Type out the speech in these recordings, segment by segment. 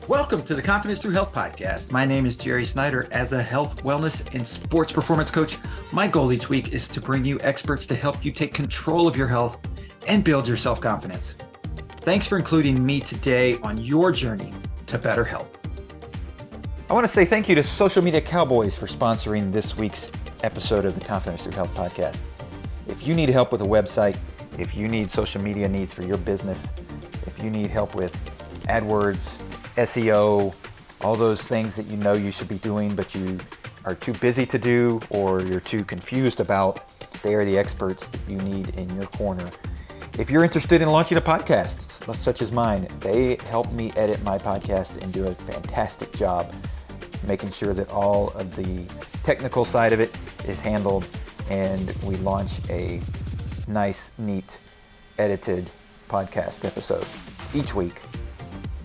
Welcome to the Confidence Through Health podcast. My name is Jerry Snyder. As a health, wellness, and sports performance coach, my goal each week is to bring you experts to help you take control of your health and build your self-confidence. Thanks for including me today on your journey to better health. I want to say thank you to Social Media Cowboys for sponsoring this week's episode of the Confidence Through Health podcast. If you need help with a website, if you need social media needs for your business, if you need help with AdWords, SEO, all those things that you know you should be doing, but you are too busy to do or you're too confused about, they are the experts that you need in your corner. If you're interested in launching a podcast, such as mine, they help me edit my podcast and do a fantastic job making sure that all of the technical side of it is handled and we launch a nice, neat, edited podcast episode each week.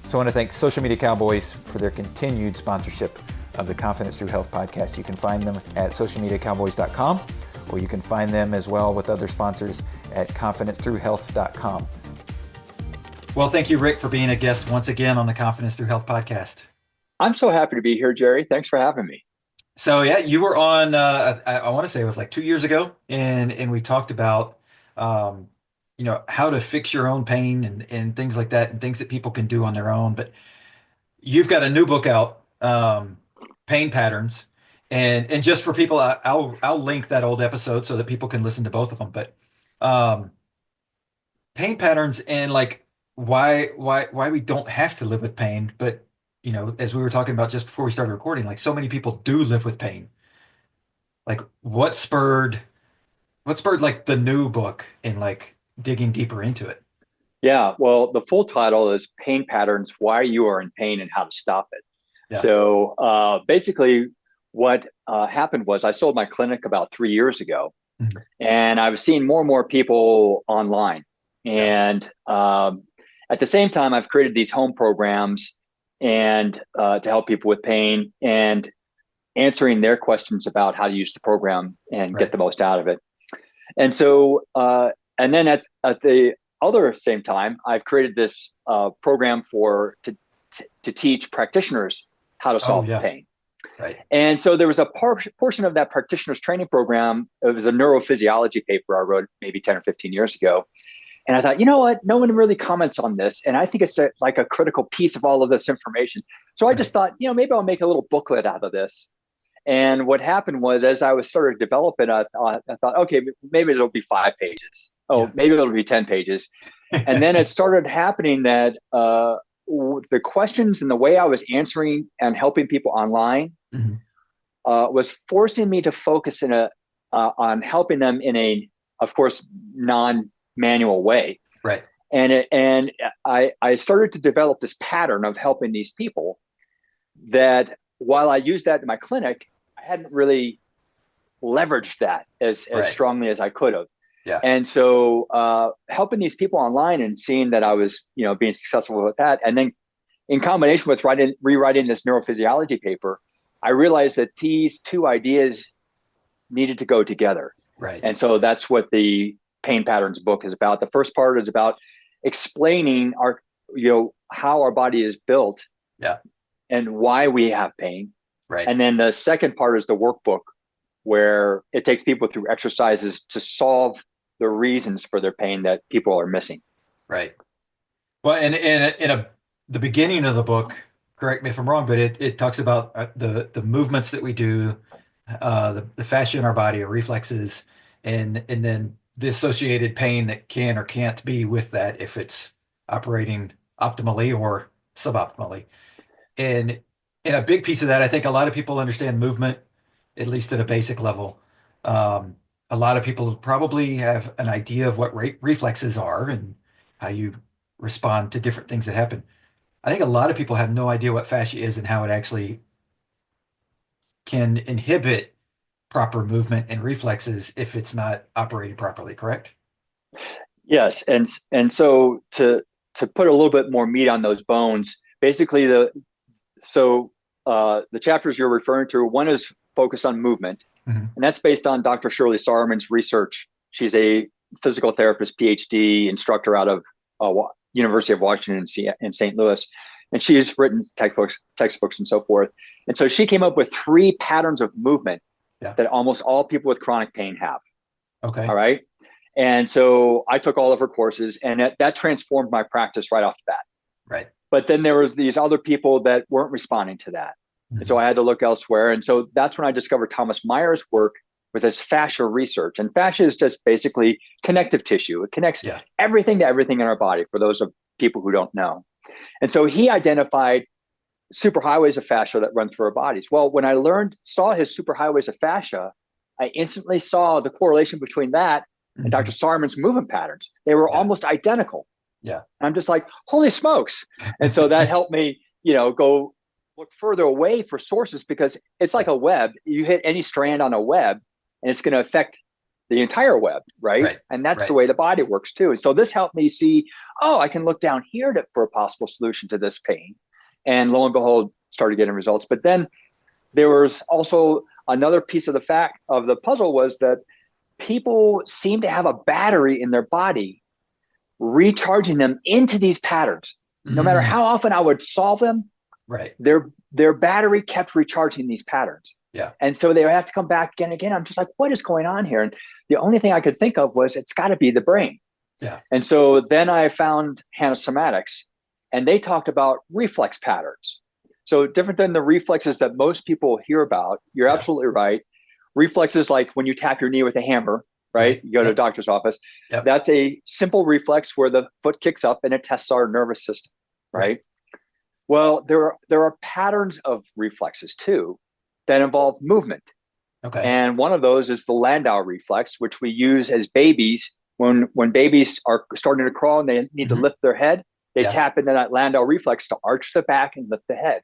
So I want to thank Social Media Cowboys for their continued sponsorship of the Confidence Through Health podcast. You can find them at socialmediacowboys.com, or you can find them as well with other sponsors at confidencethroughhealth.com. Well, thank you, Rick, for being a guest once again on the Confidence Through Health podcast. I'm so happy to be here, Jerry. Thanks for having me. So yeah, you were on, I want to say it was like 2 years ago, and we talked about how to fix your own pain and things like that, and things that people can do on their own. But you've got a new book out, Pain Patterns, and just for people, I'll link that old episode so that people can listen to both of them. But pain patterns and like why we don't have to live with pain, but as we were talking about just before we started recording, like so many people do live with pain. Like what spurred like the new book and like digging deeper into it? Yeah, well, the full title is Pain Patterns, Why You Are in Pain and How to Stop It. Yeah. So basically what happened was I sold my clinic about 3 years ago, and I was seeing more and more people online. And at the same time, I've created these home programs and to help people with pain and answering their questions about how to use the program and get the most out of it. And so, and then at the other same time, I've created this program to teach practitioners how to solve pain. Right. And so there was a portion of that practitioner's training program. It was a neurophysiology paper I wrote maybe 10 or 15 years ago. And I thought, you know what? No one really comments on this. And I think it's like a critical piece of all of this information. So I just thought, maybe I'll make a little booklet out of this. And what happened was, as I was started to develop it, I thought, okay, maybe it'll be 5 pages. Maybe it'll be 10 pages. And then it started happening that the questions and the way I was answering and helping people online was forcing me to focus on helping them in a, of course, non-manual way. Right. And I started to develop this pattern of helping these people that while I used that in my clinic, I hadn't really leveraged that as strongly as I could have. Yeah. And so helping these people online and seeing that I was, being successful with that. And then in combination with rewriting this neurophysiology paper, I realized that these two ideas needed to go together. Right. And so that's what the Pain Patterns book is about. The first part is about explaining how our body is built. Yeah. And why we have pain. Right. And then the second part is the workbook, where it takes people through exercises to solve the reasons for their pain that people are missing. Right. Well, and in the beginning of the book, correct me if I'm wrong, but it talks about the movements that we do, the fascia in our body, or reflexes, and then the associated pain that can or can't be with that if it's operating optimally or suboptimally. And a big piece of that, I think a lot of people understand movement, at least at a basic level. A lot of people probably have an idea of what reflexes are and how you respond to different things that happen. I think a lot of people have no idea what fascia is and how it actually can inhibit proper movement and reflexes if it's not operating properly, correct? Yes. And so to put a little bit more meat on those bones, basically the chapters you're referring to, one is focused on movement, and that's based on Dr. Shirley Sahrmann's research. She's a physical therapist, PhD instructor out of University of Washington in St. Louis. and she's written textbooks and so forth. And so she came up with 3 patterns of movement that almost all people with chronic pain have. Okay. All right. And so I took all of her courses, and that transformed my practice right off the bat. Right. But then there was these other people that weren't responding to that. Mm-hmm. And so I had to look elsewhere. And so that's when I discovered Thomas Meyer's work with his fascia research. And fascia is just basically connective tissue. It connects everything to everything in our body, for those of people who don't know. And so he identified superhighways of fascia that run through our bodies. Well, when I saw his superhighways of fascia, I instantly saw the correlation between that and Dr. Sarman's movement patterns. They were almost identical. Yeah. And I'm just like, holy smokes. And so that helped me, go look further away for sources, because it's like a web. You hit any strand on a web and it's going to affect the entire web, right? And that's the way the body works too. And so this helped me see, I can look down here for a possible solution to this pain. And lo and behold, started getting results. But then there was also another piece of the puzzle, was that people seem to have a battery in their body recharging them into these patterns. No matter how often I would solve them, their battery kept recharging these patterns. Yeah. And so they would have to come back again and again. I'm just like, what is going on here? And the only thing I could think of was, it's got to be the brain. Yeah. And so then I found Hannah Somatics, and they talked about reflex patterns. So different than the reflexes that most people hear about. You're absolutely right. Reflexes, like when you tap your knee with a hammer, right? You go to a doctor's office. That's a simple reflex where the foot kicks up and it tests our nervous system, right? Well, there are patterns of reflexes too that involve movement. Okay. And one of those is the Landau reflex, which we use as babies. When babies are starting to crawl and they need to lift their head, they tap into that Landau reflex to arch the back and lift the head.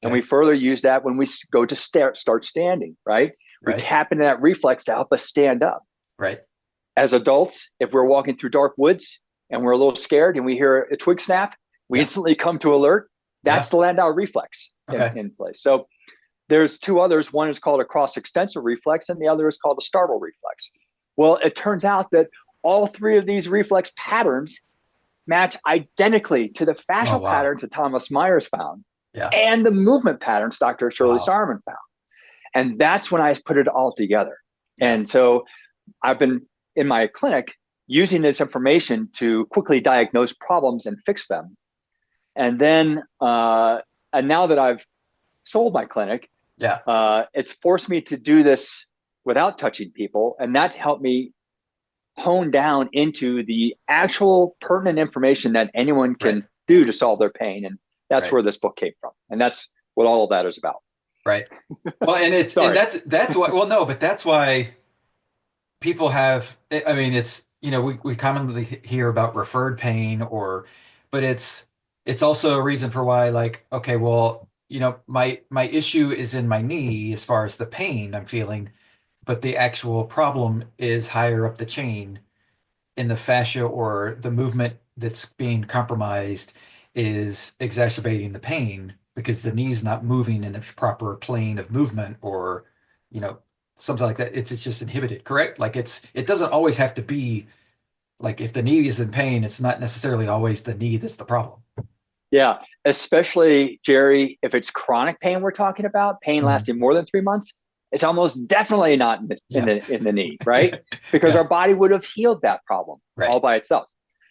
And we further use that when we go to start standing, right? We tap into that reflex to help us stand up. Right. As adults, if we're walking through dark woods and we're a little scared and we hear a twig snap, we instantly come to alert. That's the Landau reflex in place. So there's 2 others. One is called a cross-extensor reflex, and the other is called a startle reflex. Well, it turns out that all 3 of these reflex patterns match identically to the fascial patterns that Thomas Myers found, and the movement patterns Dr. Shirley Sahrmann found. And that's when I put it all together. And so I've been in my clinic using this information to quickly diagnose problems and fix them. And then, and now that I've sold my clinic, it's forced me to do this without touching people. And that helped me hone down into the actual pertinent information that anyone can do to solve their pain. And that's where this book came from. And that's what all of that is about. Right. Well, and it's, and that's why, well, no, but that's why people have, I mean, it's, we commonly hear about referred pain but it's also a reason for why, like, okay, well, my issue is in my knee as far as the pain I'm feeling, but the actual problem is higher up the chain in the fascia, or the movement that's being compromised is exacerbating the pain because the knee's not moving in the proper plane of movement, or, something like that. It's just inhibited, correct? Like it doesn't always have to be like, if the knee is in pain, it's not necessarily always the knee that's the problem. Yeah, especially, Jerry, if it's chronic pain we're talking about, pain lasting more than 3 months, it's almost definitely not in the knee, right? Because our body would have healed that problem all by itself.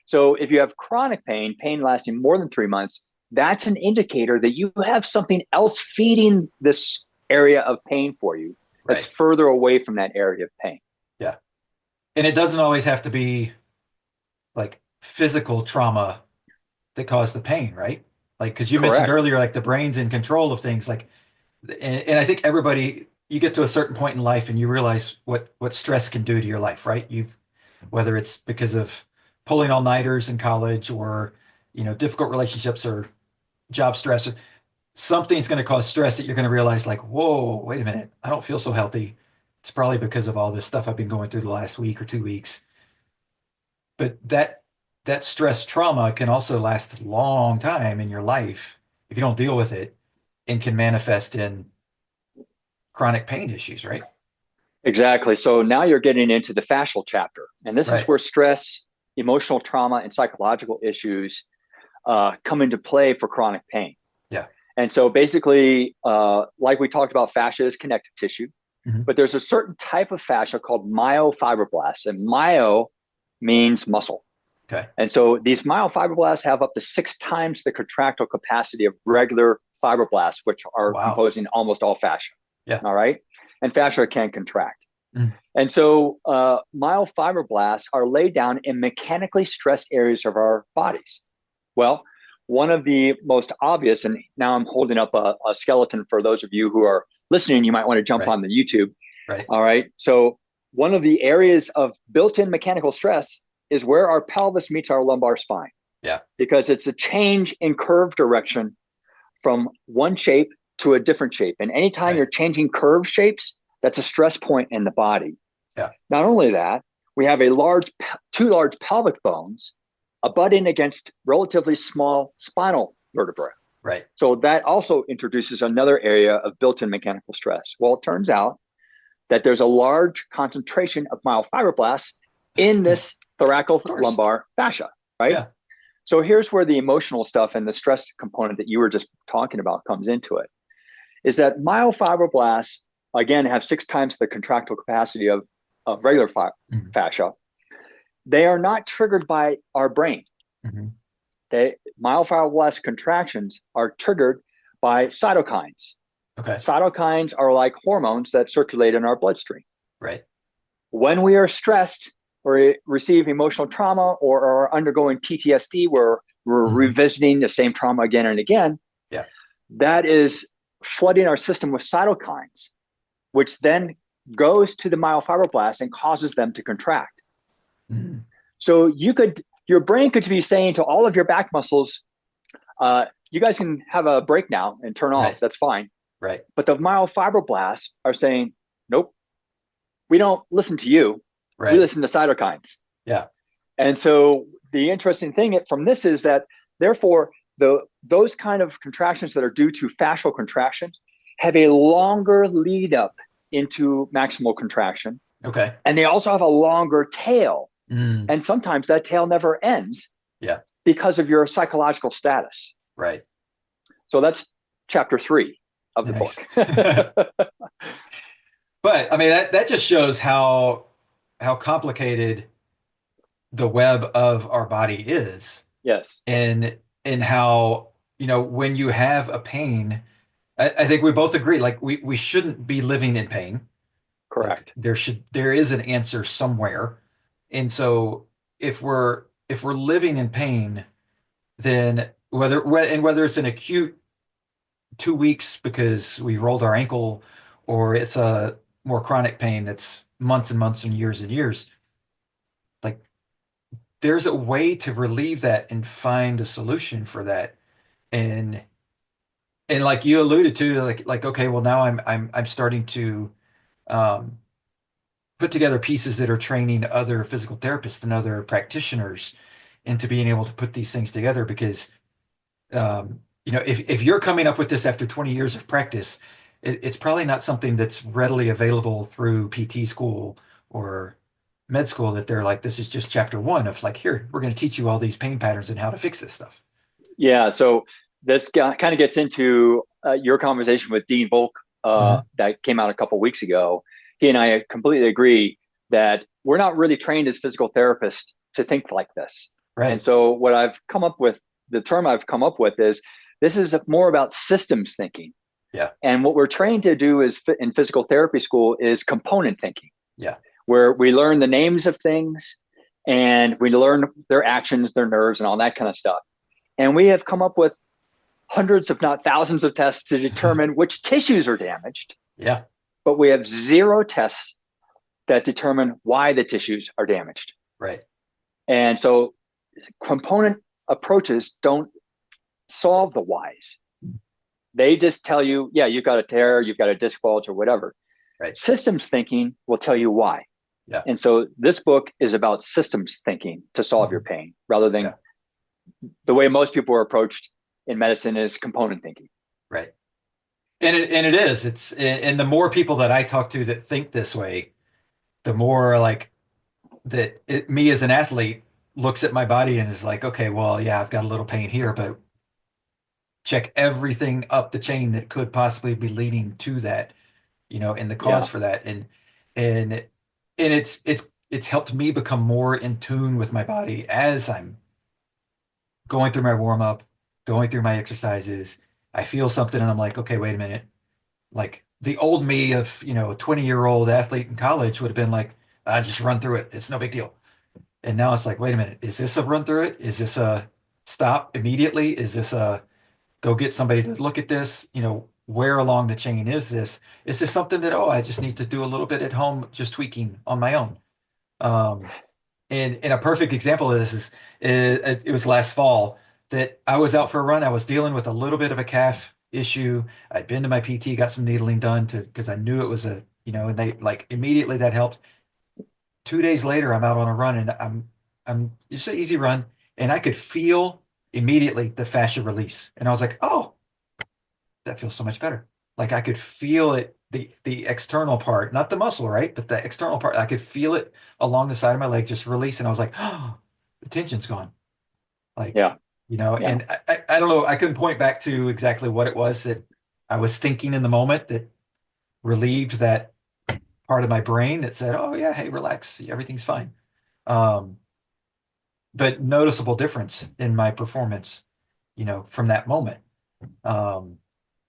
So if you have chronic pain lasting more than 3 months, that's an indicator that you have something else feeding this area of pain for you that's further away from that area of pain. Yeah. And it doesn't always have to be like physical trauma that caused the pain, right? Like, because you mentioned earlier, like the brain's in control of things, like, and I think everybody, you get to a certain point in life and you realize what stress can do to your life, right? Whether it's because of pulling all-nighters in college, or, difficult relationships, or job stress, or something's going to cause stress that you're going to realize, like, whoa, wait a minute, I don't feel so healthy. It's probably because of all this stuff I've been going through the last week or 2 weeks. But that stress trauma can also last a long time in your life if you don't deal with it, and can manifest in chronic pain issues, right? Exactly. So now you're getting into the fascial chapter. And this is where stress, emotional trauma, and psychological issues come into play for chronic pain. Yeah. And so basically, like we talked about, fascia is connective tissue, Hmm. but there's a certain type of fascia called myofibroblasts, and myo means muscle. Okay. And so these myofibroblasts have up to 6 times the contractile capacity of regular fibroblasts, which are Wow. composing almost all fascia. Yeah. All right. And fascia can contract. Mm. And so myofibroblasts are laid down in mechanically stressed areas of our bodies. Well, one of the most obvious, and now I'm holding up a skeleton for those of you who are listening, you might want to jump Right. on the YouTube. Right. All right. So one of the areas of built-in mechanical stress is where our pelvis meets our lumbar spine, Yeah. because it's a change in curve direction from one shape to a different shape. And anytime Right. you're changing curve shapes, that's a stress point in the body. Yeah. Not only that, we have two large pelvic bones abutting against relatively small spinal vertebrae. Right. So that also introduces another area of built-in mechanical stress. Well, it turns out that there's a large concentration of myofibroblasts in Of this course. thoracolumbar fascia, right? Yeah. So here's where the emotional stuff and the stress component that you were just talking about comes into it. Is that myofibroblasts, again, have 6 times the contractile capacity of regular Mhm. fascia. They are not triggered by our brain. Mhm. Myofibroblast contractions are triggered by cytokines. Okay. Cytokines are like hormones that circulate in our bloodstream. Right. When we are stressed or receive emotional trauma or are undergoing PTSD, where we're Mhm. revisiting the same trauma again and again, Yeah. that is flooding our system with cytokines, which then goes to the myofibroblasts and causes them to contract. Mhm. So your brain could be saying to all of your back muscles, you guys can have a break now and turn off. Right. That's fine. Right. But the myofibroblasts are saying, nope, we don't listen to you. We Right. listen to cytokines. Yeah. And so the interesting thing from this is that, therefore, those kind of contractions that are due to fascial contractions have a longer lead up into maximal contraction. Okay. And they also have a longer tail. Mm. And sometimes that tail never ends Yeah. because of your psychological status. Right. So that's chapter 3 of the Nice. book. But I mean that just shows how complicated the web of our body is, Yes, and how, when you have a pain, I think we both agree, like we shouldn't be living in pain. Like correct. there is an answer somewhere. And so if we're living in pain, then whether it's an acute 2 weeks because we rolled our ankle, or it's a more chronic pain that's months and months and years, like there's a way to relieve that and find a solution for that. And like you alluded to, like okay, well now I'm starting to um put together pieces that are training other physical therapists and other practitioners into being able to put these things together, because if you're coming up with this after 20 years of practice, it's probably not something that's readily available through PT school or med school, that they're like, this is just chapter one of like, here, we're going to teach you all these pain patterns and how to fix this stuff. Yeah. So this kind of gets into your conversation with Dean Volk Hmm. that came out a couple of weeks ago. He and I completely agree that we're not really trained as physical therapists to think like this. And Right. so the term I've come up with is, this is more about systems thinking. Yeah. And what we're trained to do is in physical therapy school is component thinking, Yeah. where we learn the names of things and we learn their actions, their nerves, and all that kind of stuff. And we have come up with hundreds, if not thousands, of tests to determine which tissues are damaged, Yeah. but we have zero tests that determine why the tissues are damaged. Right. And so component approaches don't solve the whys. They just tell you, yeah, you've got a tear, you've got a disc bulge, or whatever. Right. Systems thinking will tell you why. Yeah. And so this book is about systems thinking to solve your Mhm. pain, rather than Yeah. the way most people are approached in medicine is component thinking. Right. And it is. And the more people that I talk to that think this way, the more like me as an athlete looks at my body and is like, okay, well, yeah, I've got a little pain here, but check everything up the chain that could possibly be leading to that, and the cause Yeah. for that. And it's helped me become more in tune with my body as I'm going through my warm up, going through my exercises. I feel something and I'm like, okay, wait a minute. Like the old me of, 20-year-old athlete in college would have been like, I just run through it. It's no big deal. And now it's like, wait a minute, is this a run through it? Is this a stop immediately? Is this a go get somebody to look at this? Where along the chain is this? Is this something that, I just need to do a little bit at home, just tweaking on my own? Um, and a perfect example of this is it was last fall that I was out for a run. I was dealing with a little bit of a calf issue. I'd been to my PT, got some needling done because I knew it was and they like immediately that helped. 2 days later, I'm out on a run and I'm it's an easy run and I could feel immediately the fascia release. And I was like, oh, that feels so much better. Like I could feel it, the external part, not the muscle, right? But the external part, I could feel it along the side of my leg just release. And I was like, oh, the tension's gone. Like, Yeah. Yeah. and I don't know, I couldn't point back to exactly what it was that I was thinking in the moment that relieved that part of my brain that said, oh yeah, hey, relax, everything's fine. Um, but noticeable difference in my performance, from that moment. Um,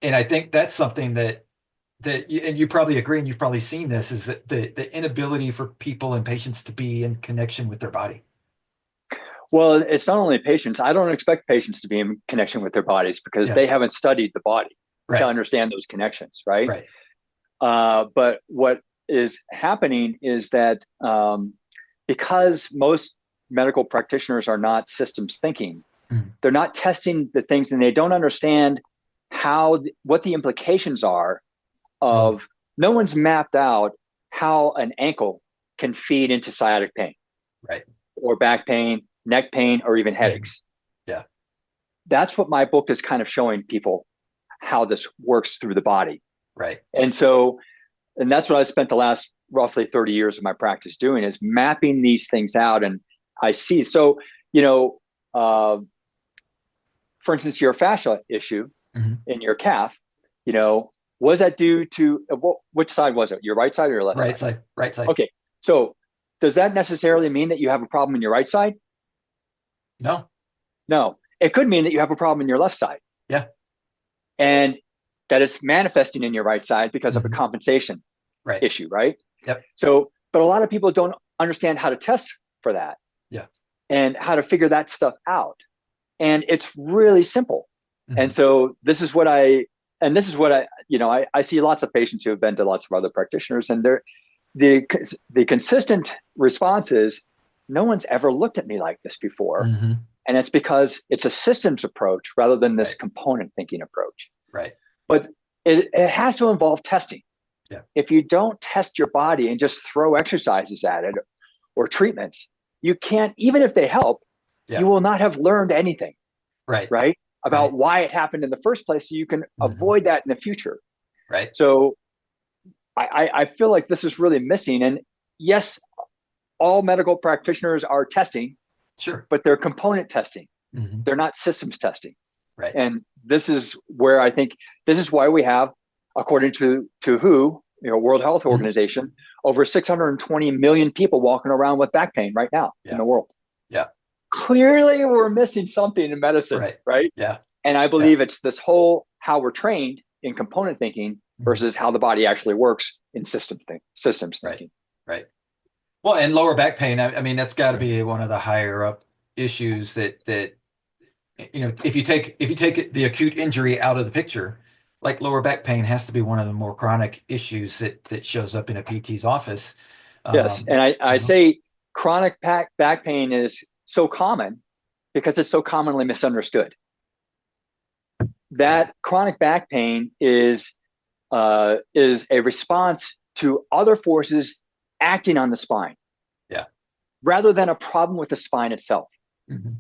and I think that's something and you probably agree, and you've probably seen this, is that the inability for people and patients to be in connection with their body. Well, it's not only patients. I don't expect patients to be in connection with their bodies because Yeah, they haven't studied the body to right, understand those connections, right? right. But what is happening is that because most medical practitioners are not systems thinking, Mm, they're not testing the things, and they don't understand what the implications are mm, of. No one's mapped out how an ankle can feed into sciatic pain right. or back pain, neck pain, or even Mm, headaches. yeah, That's what my book is kind of showing people, how this works through the body. right. And so, and that's what I spent the last roughly 30 years of my practice doing, is mapping these things out. And I see, so, you know, uh, for instance, your fascia issue Hmm. in your calf, was that due to which side was it? Your right side or your left Right side? side, right side. Okay. So does that necessarily mean that you have a problem in your right side? No, No. It could mean that you have a problem in your left side, yeah. and that it's manifesting in your right side because of a Hmm. compensation Right. issue, right? Yep. So, but a lot of people don't understand how to test for that Yeah. and how to figure that stuff out. And it's really simple. Hmm. And so this is what I see lots of patients who have been to lots of other practitioners, and the the consistent response is, no one's ever looked at me like this before. Hmm. And it's because it's a systems approach rather than this Right. component thinking approach. Right. But it has to involve testing. Yeah. If you don't test your body and just throw exercises at it or treatments, you can't, even if they help, you Yeah. will not have learned anything, Right. right? About Right. why it happened in the first place, so you can Hmm. avoid that in the future. Right. So I feel like this is really missing. And yes, all medical practitioners are testing, Sure. but they're component testing. Hmm. They're not systems testing. Right. And this is where I think this is why we have, according to WHO, World Health Hmm. Organization, over 620 million people walking around with back pain right now in Yeah. the world. Yeah. Clearly, we're missing something in medicine, Right. right? Yeah. And I Yeah. believe it's this whole how we're trained in component thinking Mhm. versus how the body actually works in systems Right. thinking. Right. Well, and lower back pain, I mean, that's got to be one of the higher up issues that if you take the acute injury out of the picture, like lower back pain has to be one of the more chronic issues that shows up in a PT's office. Yes. Um, And you I know, say chronic back pain is so common because it's so commonly misunderstood. right. That chronic back pain is a response to other forces acting on the spine Yeah. rather than a problem with the spine itself. Hmm.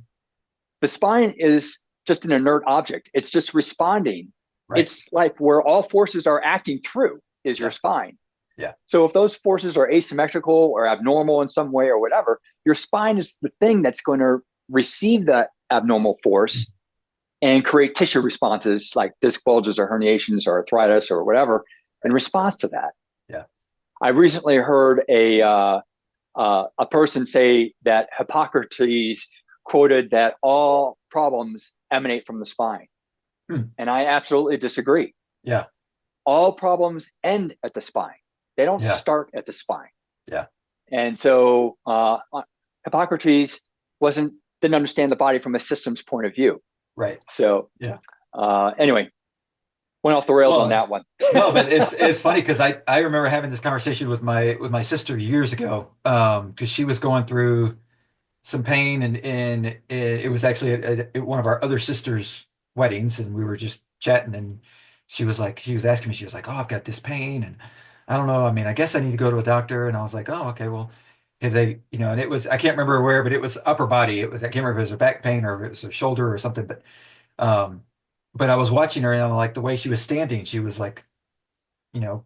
The spine is just an inert object. It's just responding. Right. It's like where all forces are acting through is your Yeah. spine. Yeah. So if those forces are asymmetrical or abnormal in some way or whatever, your spine is the thing that's going to receive that abnormal force and create tissue responses like disc bulges or herniations or arthritis or whatever in response to that. Yeah. I recently heard a person say that Hippocrates quoted that all problems emanate from the spine. And I absolutely disagree. Yeah. All problems end at the spine. They don't Yeah. start at the spine. Yeah. And so Hippocrates didn't understand the body from a systems point of view. Right. So yeah. Anyway, went off the rails on that one. No, but it's funny because I remember having this conversation with my sister years ago, because she was going through some pain, and it was actually at one of our other sisters' weddings, and we were just chatting, and she was asking me, she was like, "Oh, I've got this pain, and I don't know. I mean, I guess I need to go to a doctor." And I was like, "Oh, okay, well, have they, and it was, I can't remember where, but it was upper body. It was, I can't remember if it was a back pain or if it was a shoulder or something, um, but I was watching her, and I'm like, the way she was standing, she was like, you know,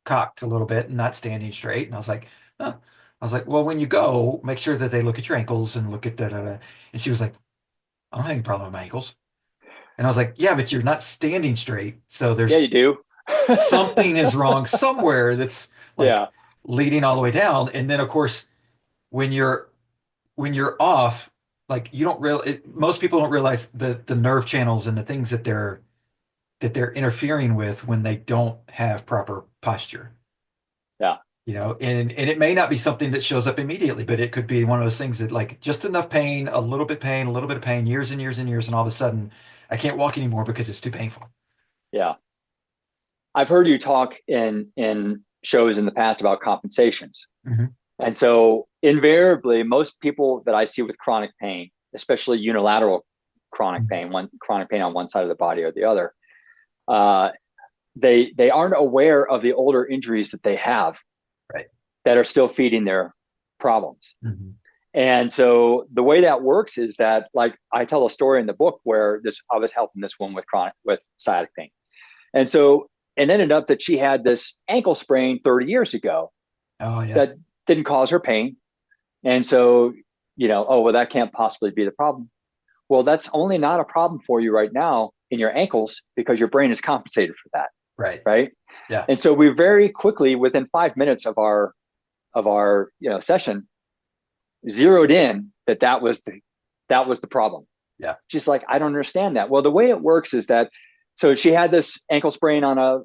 cocked a little bit and not standing straight. And I was like, oh. I was like, well, when you go, make sure that they look at your ankles and look at da da da. And she was like, I don't have any problem with my ankles. And I was like, yeah, but you're not standing straight. So Yeah, there's you do. something is wrong somewhere that's like Yeah. leading all the way down. And then of course, when you're off, like you don't real most people don't realize the nerve channels and the things that they're interfering with when they don't have proper posture. Yeah. And it may not be something that shows up immediately, but it could be one of those things that like just enough pain, a little bit pain, a little bit of pain, years and years and years, and all of a sudden I can't walk anymore because it's too painful. Yeah. I've heard you talk in shows in the past about compensations. Mm-hmm. And so invariably, most people that I see with chronic pain, especially unilateral chronic pain, one chronic pain on one side of the body or the other, they aren't aware of the older injuries that they have, right, that are still feeding their problems. Mm-hmm. And so the way that works is that, like, I tell a story in the book where I was helping this woman with sciatic pain. And so it ended up that she had this ankle sprain 30 years ago. Oh, yeah. That didn't cause her pain. And so, oh, well, that can't possibly be the problem. Well, that's only not a problem for you right now in your ankles because your brain is compensated for that. Right. Right. Yeah. And so we very quickly, within 5 minutes of our session, zeroed in that was the problem. Yeah. She's like, I don't understand that. Well, the way it works is that, so she had this ankle sprain on a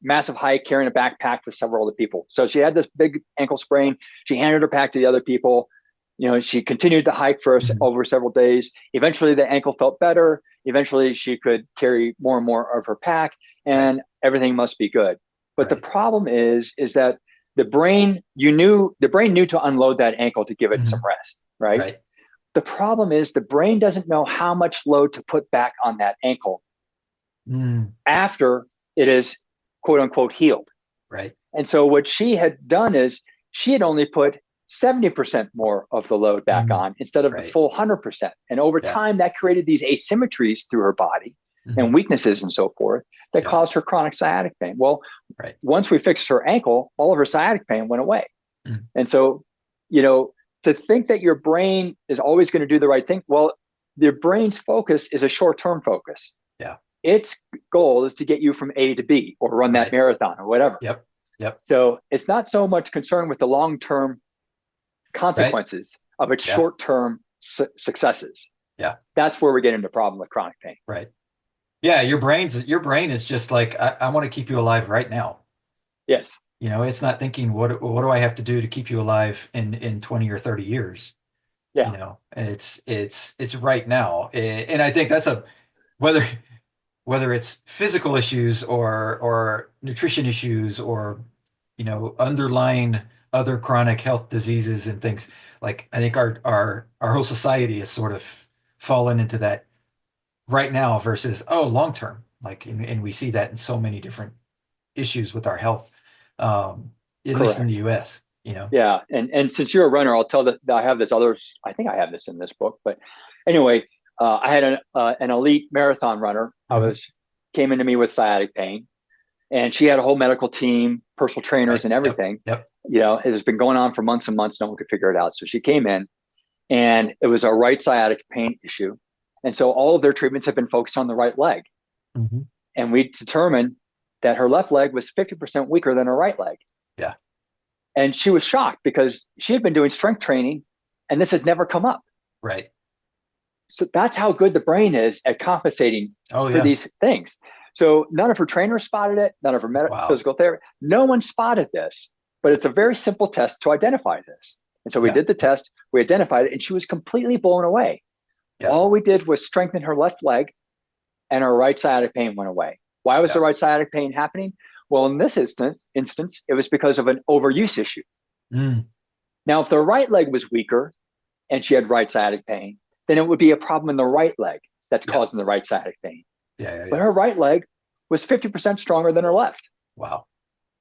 massive hike, carrying a backpack with several other people. So she had this big ankle sprain. She handed her pack to the other people. She continued to hike for over several days. Eventually the ankle felt better. Eventually she could carry more and more of her pack, and everything must be good. But the problem is that the brain knew to unload that ankle to give it some rest, right? The problem is the brain doesn't know how much load to put back on that ankle after it is quote unquote healed. Right. And so what she had done is she had only put 70% more of the load back on instead of the full 100%. And over time, that created these asymmetries through her body and weaknesses and so forth that caused her chronic sciatic pain. Well, once we fixed her ankle, all of her sciatic pain went away. And so, to think that your brain is always going to do the right thing, well, your brain's focus is a short-term focus. Yeah. Its goal is to get you from A to B or run that marathon or whatever. Yep. So it's not so much concerned with the long-term consequences of its short-term successes. Yeah. That's where we get into the problem with chronic pain. Right. Yeah. Your brain is just like, I want to keep you alive right now. Yes. It's not thinking, what do I have to do to keep you alive in 20 or 30 years? Yeah. It's right now. And I think that's whether it's physical issues or nutrition issues or, underlying other chronic health diseases and things, like I think our whole society has sort of fallen into that right now versus, long term. Like, and we see that in so many different issues with our health, at least in the US, Yeah. And since you're a runner, I'll tell that I have this I think I have this in this book, but anyway, I had an elite marathon runner. Came into me with sciatic pain, and she had a whole medical team, personal trainers and everything. Yep. It has been going on for months and months. No one could figure it out. So she came in, and it was a right sciatic pain issue. And so all of their treatments have been focused on the right leg. Mm-hmm. And we determined that her left leg was 50% weaker than her right leg. Yeah. And she was shocked because she had been doing strength training and this had never come up. Right. So that's how good the brain is at compensating Oh, for yeah. these things. So none of her trainers spotted it, none of her Wow. physical therapy, no one spotted this, but it's a very simple test to identify this. And so we Yeah. did the test, we identified it, and she was completely blown away. Yeah. All we did was strengthen her left leg and her right sciatic pain went away. Why was Yeah. the right sciatic pain happening? Well, in this instance, it was because of an overuse issue. Mm. Now, if the right leg was weaker and she had right sciatic pain, then it would be a problem in the right leg that's Yeah. causing the right sciatic pain. Yeah. Yeah. But Yeah. her right leg was 50% stronger than her left. Wow.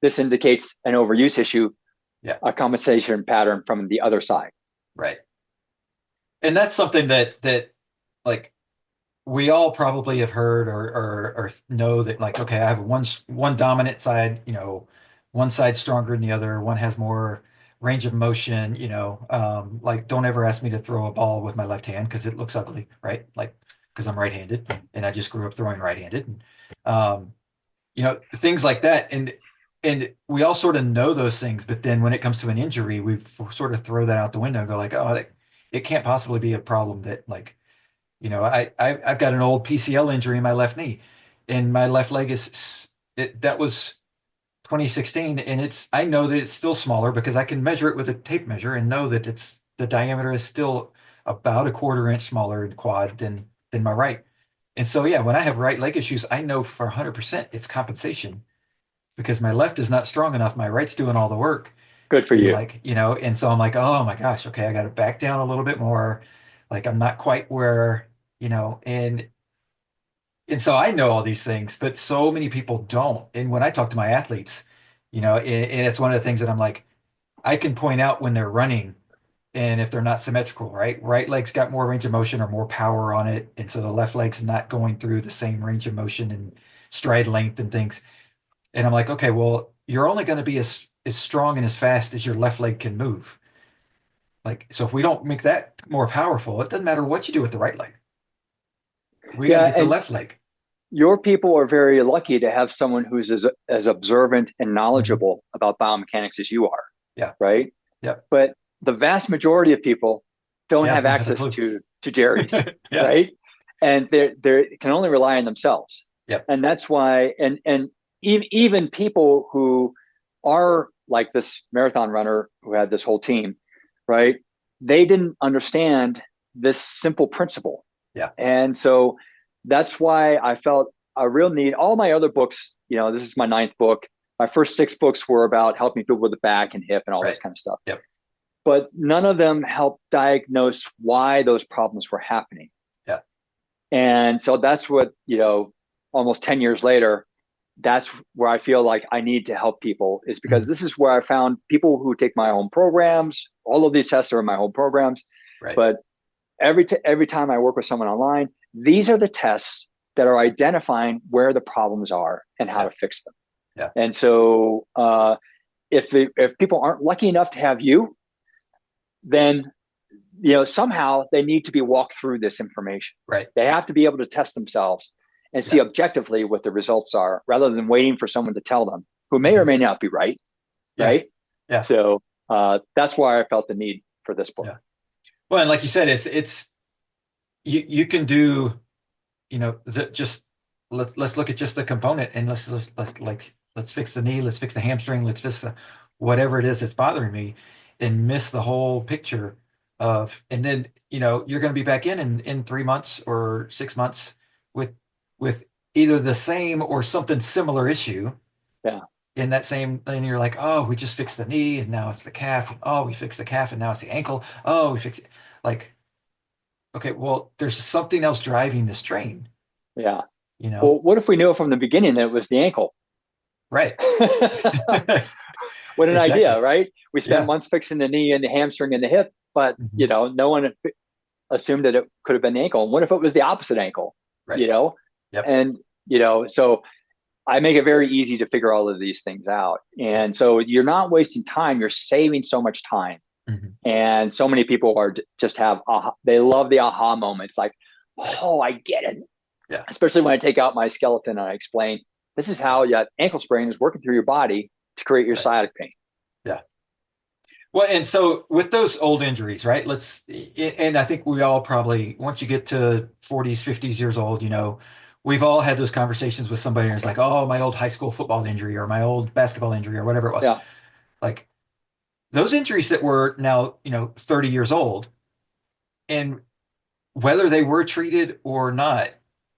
This indicates an overuse issue, Yeah. a compensation pattern from the other side. Right. And that's something that like we all probably have heard or know that like, okay, I have one dominant side, one side stronger than the other, one has more range of motion, like don't ever ask me to throw a ball with my left hand because it looks ugly, right? Like because I'm right-handed and I just grew up throwing right-handed. And, things like that. And we all sort of know those things, but then when it comes to an injury, we sort of throw that out the window and go like, oh, it can't possibly be a problem that like I've got an old PCL injury in my left knee, and my left leg that was 2016, and I know that it's still smaller because I can measure it with a tape measure and know that the diameter is still about a quarter inch smaller in quad than my right. And so yeah, when I have right leg issues, I know for 100% it's compensation because my left is not strong enough, my right's doing all the work. Good for And you. like, and so I'm like, oh my gosh, okay, I got to back down a little bit more. Like I'm not quite where, and so I know all these things, but so many people don't. And when I talk to my athletes, and it's one of the things that I'm like, I can point out when they're running and if they're not symmetrical, right? Right leg's got more range of motion or more power on it. And so the left leg's not going through the same range of motion and stride length and things. And I'm like, okay, well, you're only going to be as strong and as fast as your left leg can move. Like, so if we don't make that more powerful, it doesn't matter what you do with the right leg. We got to Yeah, get the and left leg. your people are very lucky to have someone who's as observant and Mhm. knowledgeable about biomechanics as you are, Yeah. right? Yep. But the vast majority of people don't Yeah. have Don't have a access clue. to Jerry's, Yeah. right? And they can only rely on themselves. Yep. And that's why, and even people who are like this marathon runner who had this whole team, right? They didn't understand this simple principle. Yeah. And so that's why I felt a real need. All my other books, this is my ninth book. My first six books were about helping people with the back and hip and all this Right. kind of stuff. Yep. But none of them helped diagnose why those problems were happening. Yeah. And so that's what, almost 10 years later, that's where I feel like I need to help people is because Mhm. this is where I found people who take my home programs. All of these tests are in my home programs. Right. But every time I work with someone online, these are the tests that are identifying where the problems are and how Yeah. to fix them. Yeah. And so if people aren't lucky enough to have you, then somehow they need to be walked through this information. Right. They have to be able to test themselves and see Yeah. objectively what the results are rather than waiting for someone to tell them who may or Mhm. may not be right. Yeah. Right. Yeah. So that's why I felt the need for this book. Yeah. Well, and like you said, it's you can do, just let's look at just the component and let's fix the knee, let's fix the hamstring, let's fix the whatever it is that's bothering me and miss the whole picture and then, you're going to be back in 3 months or 6 months with either the same or something similar issue. Yeah. In that same, and you're like, oh, we just fixed the knee and now it's the calf. Oh, we fixed the calf and now it's the ankle. Oh, we fixed it. Like, okay, well, there's something else driving this train, Yeah. you know? Well, what if we knew from the beginning that it was the ankle? Right. What an idea, Exactly. right? We spent Yeah. months fixing the knee and the hamstring and the hip, but Mhm. no one assumed that it could have been the ankle. And what if it was the opposite ankle? Right. Yep. And so I make it very easy to figure all of these things out. Yep. And so you're not wasting time, you're saving so much time. Mhm. And so many people are just have they love the aha moments like, Right. Oh, I get it. Yeah. Especially when I take out my skeleton and I explain this is how Yeah. that ankle sprain is working through your body to create your Right. sciatic pain. Yeah. Well, and so with those old injuries, right? And I think we all probably, once you get to 40s, 50s years old, we've all had those conversations with somebody and it's like, oh, my old high school football injury or my old basketball injury or whatever it was. Yeah, Like those injuries that were now, 30 years old and whether they were treated or not,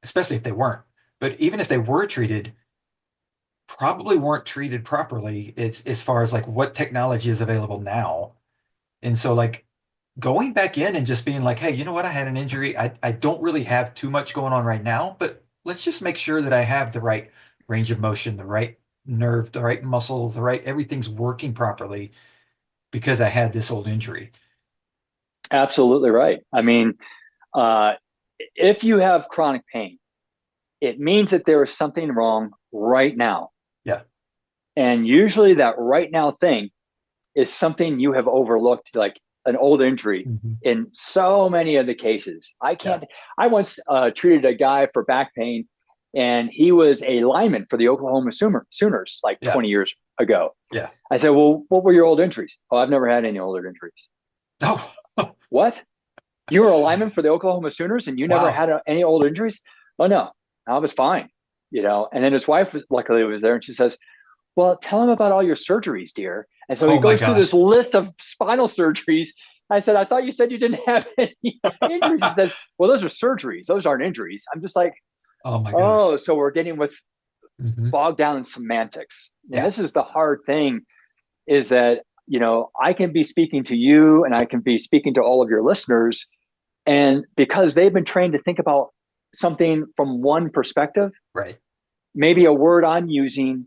especially if they weren't, but even if they were treated, probably weren't treated properly. It's as far as like what technology is available now. And so like going back in and just being like, hey, you know what? I had an injury. I don't really have too much going on right now, but let's just make sure that I have the right range of motion, the right nerve, the right muscles, the right everything's working properly because I had this old injury. absolutely right. I mean, uh, if you have chronic pain, it means that there is something wrong right now. Yeah. And usually that right now thing is something you have overlooked, like an old injury Mhm. in so many of the cases. I Yeah. can't, I once treated a guy for back pain, and he was a lineman for the Oklahoma Sooners like Yeah. 20 years ago. Yeah. I said, well, what were your old injuries? Oh, I've never had any older injuries. Oh, What? You were a lineman for the Oklahoma Sooners and you never wow. had any old injuries? Oh, no, I was fine. And then his wife was luckily was there and she says, well, tell him about all your surgeries, dear. And so he Oh my goes through this gosh. list of spinal surgeries. I said, I thought you said you didn't have any injuries. He says, well, those are surgeries. Those aren't injuries. I'm just like, Oh my gosh. oh, so we're getting with Hmm. bogged down in semantics. And Yeah. this is the hard thing is that, I can be speaking to you and I can be speaking to all of your listeners. And because they've been trained to think about something from one perspective, Right. maybe a word I'm using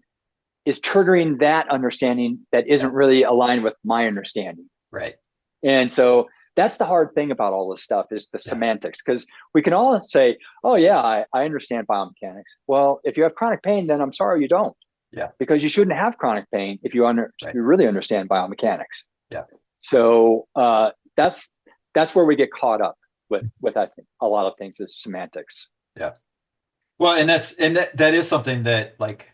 is triggering that understanding that isn't Yeah. really aligned with my understanding. Right. And so that's the hard thing about all this stuff is the Yeah. semantics, because we can all say, oh, yeah, I understand biomechanics. Well, if you have chronic pain, then I'm sorry you don't, Yeah. because you shouldn't have chronic pain if Right. you really understand biomechanics. Yeah. So that's where we get caught up with I think a lot of things is semantics. Yeah. Well, and that is something that like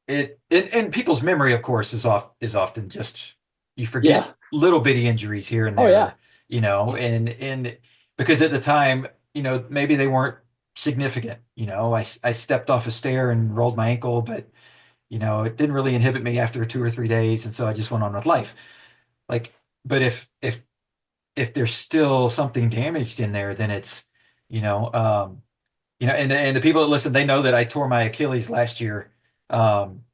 in people's memory, of course, is often just you forget Yeah. little bitty injuries here and Oh, yeah. there, and because at the time, maybe they weren't significant. I stepped off a stair and rolled my ankle, but it didn't really inhibit me after 2 or 3 days, and so I just went on with life. Like, but if there's still something damaged in there, then it's, you know, um, and the people that listen, they know that I tore my Achilles last year. Um,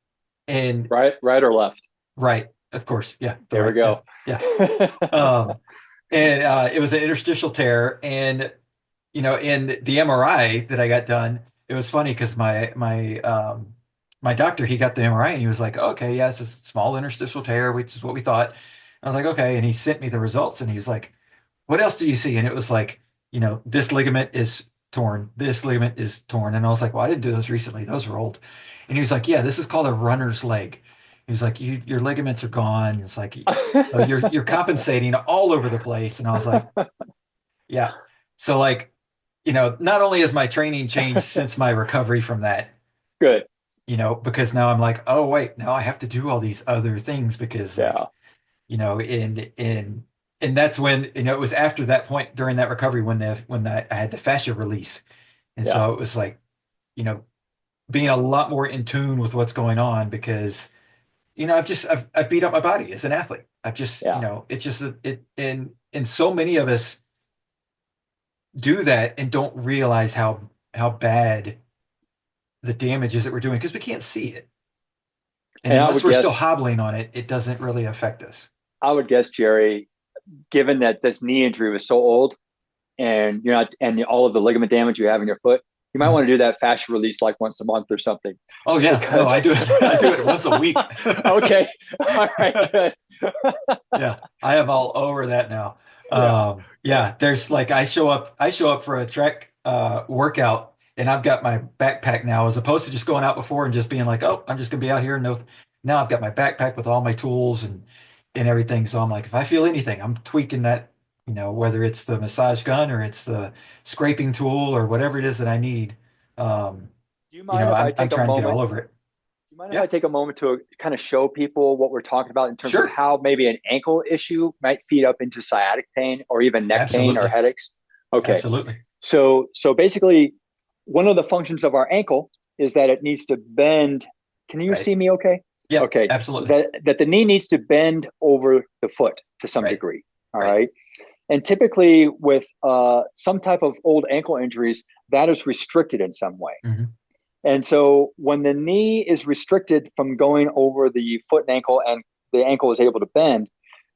and Right or left. right, of course, yeah, the There we right, yeah, go. yeah. Um, and it was an interstitial tear, and in the MRI that I got done, it was funny because my doctor, he got the MRI and he was like, okay, yeah, it's a small interstitial tear, which is what we thought. I was like, okay, and he sent me the results, and he was like, what else do you see? And it was like, this ligament is torn, this ligament is torn. And I was like, well, I didn't do those recently. Those were old. And he was like, yeah, this is called a runner's leg. He was like, your ligaments are gone. It's like, you're compensating all over the place. And I was like, yeah. So like, not only has my training changed since my recovery from that, Good. because now I'm like, oh wait, now I have to do all these other things because like, Yeah. and that's when it was after that point during that recovery I had the fascia release, and Yeah. so it was like you know being a lot more in tune with what's going on because I've beat up my body as an athlete. I've just Yeah. it's just and so many of us do that and don't realize how bad the damage is that we're doing because we can't see it, and And unless we're still hobbling on it, it doesn't really affect us. I would guess, Jerry, given that this knee injury was so old and you're not, and all of the ligament damage you have in your foot, you might want to do that fascia release like once a month or something. Oh yeah, no, Because I do it. I do it once a week. okay, all right, good. Yeah, I am all over that now. Yeah, Yeah, there's like I show up for a trek workout and I've got my backpack now as opposed to just going out before and just being like, oh, I'm just gonna be out here. No, now I've got my backpack with all my tools and everything. So I'm like, if I feel anything, I'm tweaking that whether it's the massage gun or it's the scraping tool or whatever it is that I need. Um, Do you mind if I I'm take a trying to get moment? all over it. Do you mind if I Yeah, take a moment to kind of show people what we're talking about in terms of sure. how maybe an ankle issue might feed up into sciatic pain or even neck pain or Absolutely. headaches? Okay. Absolutely. So basically, one of the functions of our ankle is that it needs to bend. Can you Right. see me okay? Yep. Okay. Absolutely. That the knee needs to bend over the foot to some Right. degree. All Right. right. And typically with some type of old ankle injuries, that is restricted in some way. Hmm. And so when the knee is restricted from going over the foot and ankle, and the ankle is able to bend,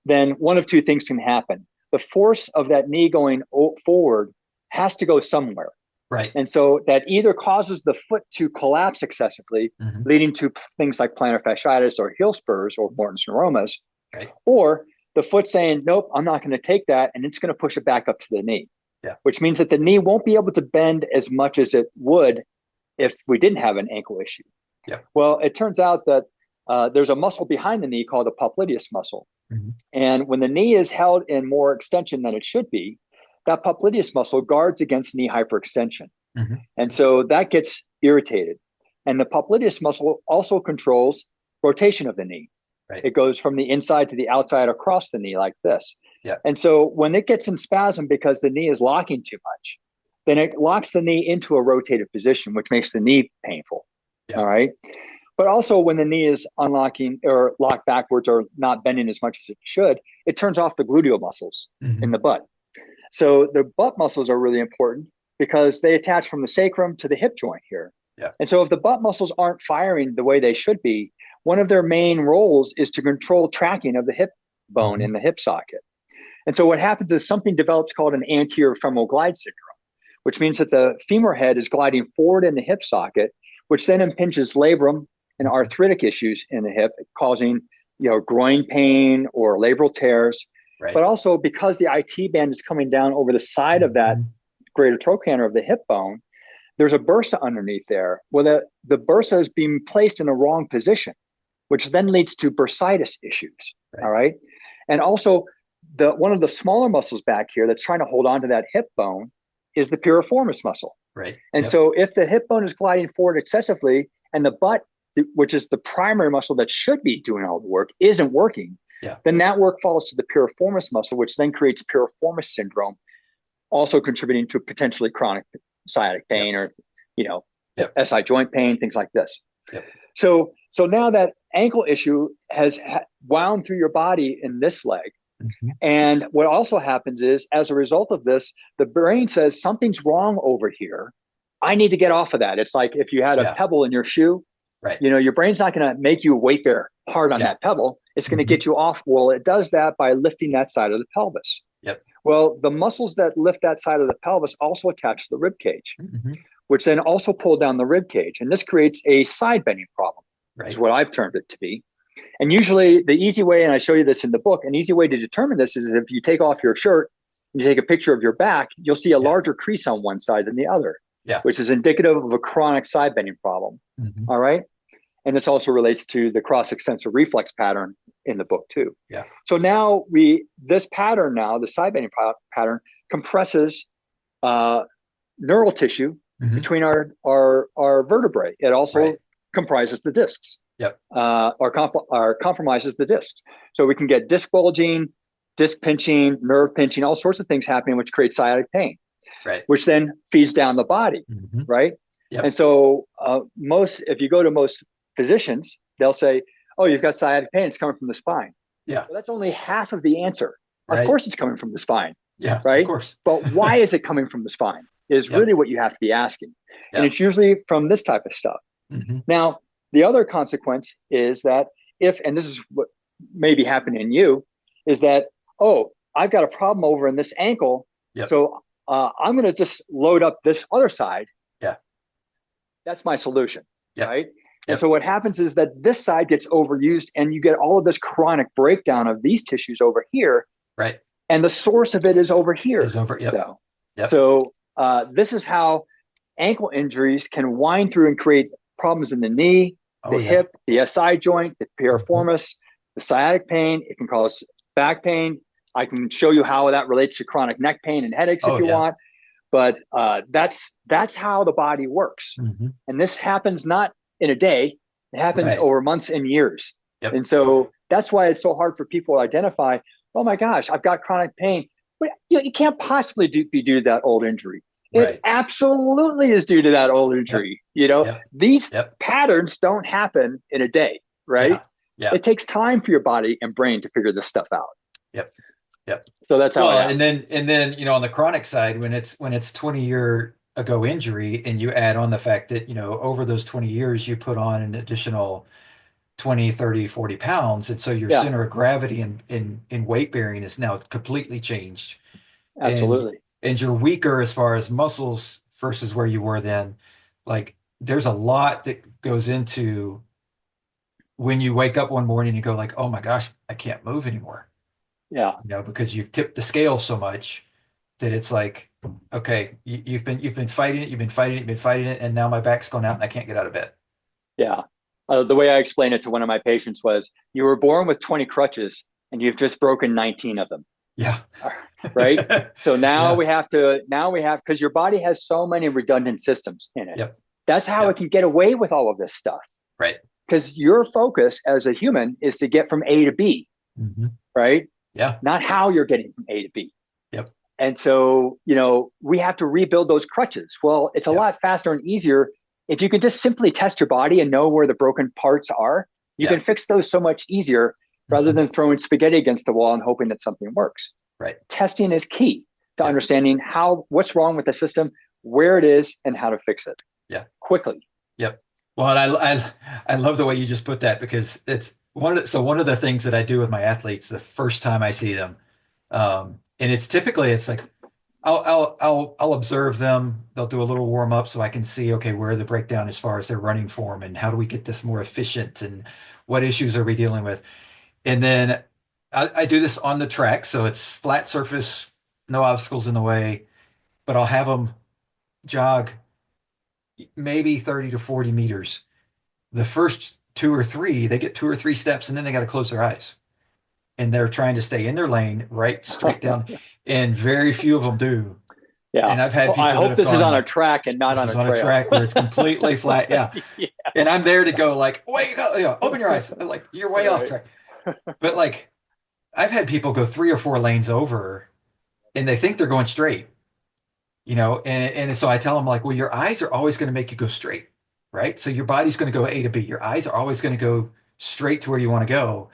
then one of two things can happen. The force of that knee going forward has to go somewhere. Right. And so that either causes the foot to collapse excessively, Hmm. leading to things like plantar fasciitis or heel spurs or Morton's neuromas, Right. or the foot saying, nope, I'm not going to take that. And it's going to push it back up to the knee, Yeah. which means that the knee won't be able to bend as much as it would if we didn't have an ankle issue. Yeah. Well, it turns out that there's a muscle behind the knee called the popliteus muscle. Hmm. And when the knee is held in more extension than it should be, that popliteus muscle guards against knee hyperextension. Hmm. And so that gets irritated. And the popliteus muscle also controls rotation of the knee. Right. It goes from the inside to the outside across the knee like this. Yeah. And so when it gets in spasm because the knee is locking too much, then it locks the knee into a rotated position, which makes the knee painful. Yeah. All right. But also when the knee is unlocking or locked backwards or not bending as much as it should, it turns off the gluteal muscles in Hmm. the butt. So the butt muscles are really important because they attach from the sacrum to the hip joint here. Yeah. And so if the butt muscles aren't firing the way they should be, one of their main roles is to control tracking of the hip bone Hmm. in the hip socket. And so what happens is something develops called an anterior femoral glide syndrome, which means that the femur head is gliding forward in the hip socket, which then impinges labrum and arthritic issues in the hip, causing groin pain or labral tears. Right. But also because the IT band is coming down over the side of that Hmm. greater trochanter of the hip bone, there's a bursa underneath there. Well, the bursa is being placed in the wrong position, which then leads to bursitis issues. Right. All right. And also, one of the smaller muscles back here that's trying to hold on to that hip bone is the piriformis muscle. Right. And Yep. so if the hip bone is gliding forward excessively and the butt, which is the primary muscle that should be doing all the work, isn't working, Yeah. then that work falls to the piriformis muscle, which then creates piriformis syndrome, also contributing to potentially chronic sciatic pain Yep. or Yep. SI joint pain, things like this. Yep. So now that ankle issue has wound through your body in this leg. Hmm. And what also happens is, as a result of this, the brain says something's wrong over here. I need to get off of that. It's like if you had a Yeah. pebble in your shoe, Right. your brain's not going to make you weight bear hard on Yeah. that pebble. It's going to Hmm. get you off. Well, it does that by lifting that side of the pelvis. Yep. Well, the muscles that lift that side of the pelvis also attach to the rib cage, Hmm. which then also pull down the rib cage. And this creates a side bending problem, Right. is what I've termed it to be. And usually the easy way, and I show you this in the book, an easy way to determine this is if you take off your shirt and you take a picture of your back, you'll see a Yeah. larger crease on one side than the other, Yeah. which is indicative of a chronic side bending problem. Hmm. All right. And this also relates to the cross extensor reflex pattern in the book too. Yeah. So now this pattern now, the side bending pattern compresses neural tissue Hmm. between our vertebrae. It also Right. comprises the discs. Yep. Or compromises the discs. So we can get disc bulging, disc pinching, nerve pinching, all sorts of things happening, which creates sciatic pain, Right. which then feeds down the body, Hmm. right? Yep. And so if you go to most physicians, they'll say, oh, you've got sciatic pain, it's coming from the spine. Yeah. Well, that's only half of the answer. Right. Of course it's coming from the spine, Yeah. right? Of course. But why is it coming from the spine is Yep. really what you have to be asking. And Yep. it's usually from this type of stuff. Hmm. Now, the other consequence is that and this is what may be happening in you, is that, oh, I've got a problem over in this ankle. Yep. So I'm going to just load up this other side. Yeah. That's my solution. Yep. Right. Yep. And so what happens is that this side gets overused and you get all of this chronic breakdown of these tissues over here. Right. And the source of it is over here. Yep. Though. Yep. So this is how ankle injuries can wind through and create problems in the knee, the hip, the SI joint, the piriformis, the sciatic pain. It can cause back pain, I can show you how that relates to chronic neck pain and headaches if Oh you yeah. want. But that's how the body works. Hmm. And this happens not in a day, it happens Right. over months and years. Yep. And so that's why it's so hard for people to identify, oh my gosh, I've got chronic pain. But you can't possibly be due to that old injury. It Right. absolutely is due to that old Yep. injury. You know, Yep. these Yep. patterns don't happen in a day, right? Yeah. Yeah. It takes time for your body and brain to figure this stuff out. Yep. Yep. So that's how it Well, and happens. then on the chronic side, when it's 20-year ago injury, and you add on the fact that, over those 20 years you put on an additional 20, 30, 40 pounds, and so your Yeah, center of gravity in weight bearing is now completely changed, and absolutely. and you're weaker as far as muscles versus where you were then. Like, there's a lot that goes into when you wake up one morning and you go like, oh my gosh, I can't move anymore, Yeah. because you've tipped the scale so much that it's like, okay, you've been fighting it, you've been fighting it, and now my back's going out and I can't get out of bed. Yeah. The way I explained it to one of my patients was, you were born with 20 crutches and you've just broken 19 of them. Yeah. Right. So Yeah. now we have, because your body has so many redundant systems in it. Yep. That's how it Yep. can get away with all of this stuff. Right. Because your focus as a human is to get from A to B, Hmm. right? Yeah. Not how you're getting from A to B. Yep. And so, we have to rebuild those crutches. Well, it's a Yep. lot faster and easier if you can just simply test your body and know where the broken parts are. You Yeah. can fix those so much easier rather Hmm. than throwing spaghetti against the wall and hoping that something works. Right. Testing is key to Yep. understanding what's wrong with the system, where it is, and how to fix it Yeah. quickly. Yep. Well, and I love the way you just put that, because it's one of the things that I do with my athletes the first time I see them, and it's like I'll observe them. They'll do a little warm up so I can see, okay, where the breakdown as far as their running form, and how do we get this more efficient, and what issues are we dealing with. And then I do this on the track, so it's flat surface, no obstacles in the way, but I'll have them jog maybe 30 to 40 meters. The first two or three, they get two or three steps, and then they got to close their eyes. And they're trying to stay in their lane, right, straight down. And very few of them do. Yeah. And I've had Well, I people that hope have this is gone on a like, track and not this on is a on a trail. track where it's completely flat. Yeah. Yeah. And I'm there to go like, wait, open your eyes. Like, you're way off Right. track. But like, I've had people go 3 or 4 lanes over, and they think they're going straight, and so I tell them like, well, your eyes are always going to make you go straight, right? So your body's going to go A to B. Your eyes are always going to go straight to where you want to go,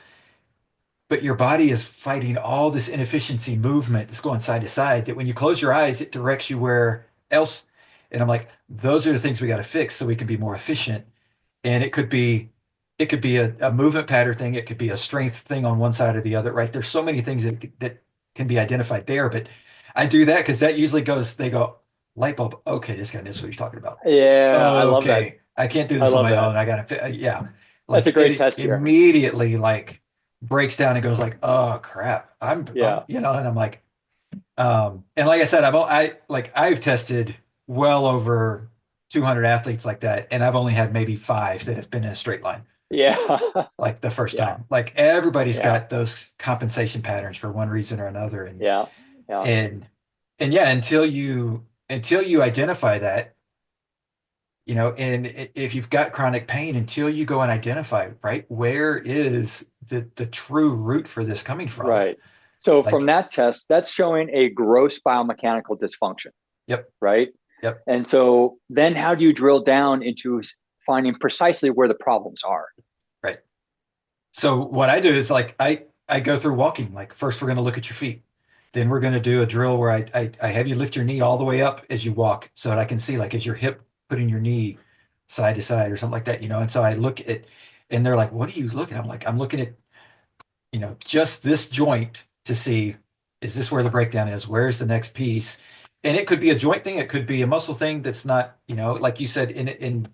but your body is fighting all this inefficiency movement that's going side to side, that when you close your eyes, it directs you where else. And I'm like, those are the things we got to fix so we can be more efficient. And it could be a movement pattern thing. It could be a strength thing on one side or the other, right? There's so many things that can be identified there, but I do that because that usually they go, light bulb. Okay, this guy knows what he's talking about. Yeah. I love that. Okay, I can't do I this on love my that. own. I gotta, yeah, That's a like great it test here. immediately like breaks down and goes like, oh crap, I'm, Yeah. and I'm like, and like I said, I've tested well over 200 athletes like that, and I've only had maybe five that have been in a straight line Yeah. like the first Yeah. time. Like, everybody's Yeah. got those compensation patterns for one reason or another, and Yeah. Yeah. and and yeah, until you identify that, and if you've got chronic pain, until you go and identify, right, where is the true root for this coming from? Right. So from Like, that test, that's showing a gross biomechanical dysfunction, yep, right? yep, And so then how do you drill down into finding precisely where the problems are? right. So what I do is like I go through walking. Like, first we're going to look at your feet. Then we're going to do a drill where I have you lift your knee all the way up as you walk, so that I can see, like, is your hip putting your knee side to side or something like that, And so I look at, and they're like, what are you looking at? I'm like, I'm looking at, just this joint to see, is this where the breakdown is? Where's the next piece? And it could be a joint thing. It could be a muscle thing that's not, like you said, in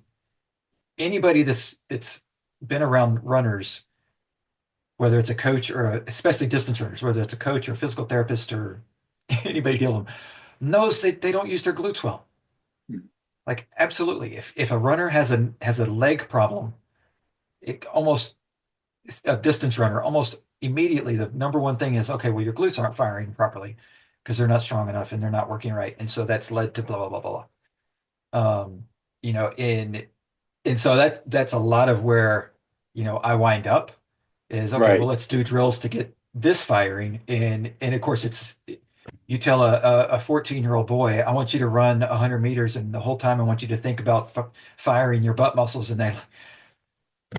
anybody that's been around runners, whether it's a coach or especially distance runners, whether it's a coach or a physical therapist or anybody dealing with them, knows that they don't use their glutes well. Like, absolutely. If a runner has a leg problem, it almost a distance runner almost immediately the number one thing is, okay, well, your glutes aren't firing properly because they're not strong enough and they're not working right. And so that's led to blah, blah, blah, blah, blah. You know, and so that's a lot of where, you know, I wind up is, okay, well, Right. let's do drills to get this firing. And of course you tell a 14-year-old boy, I want you to run 100 meters. And the whole time I want you to think about firing your butt muscles. And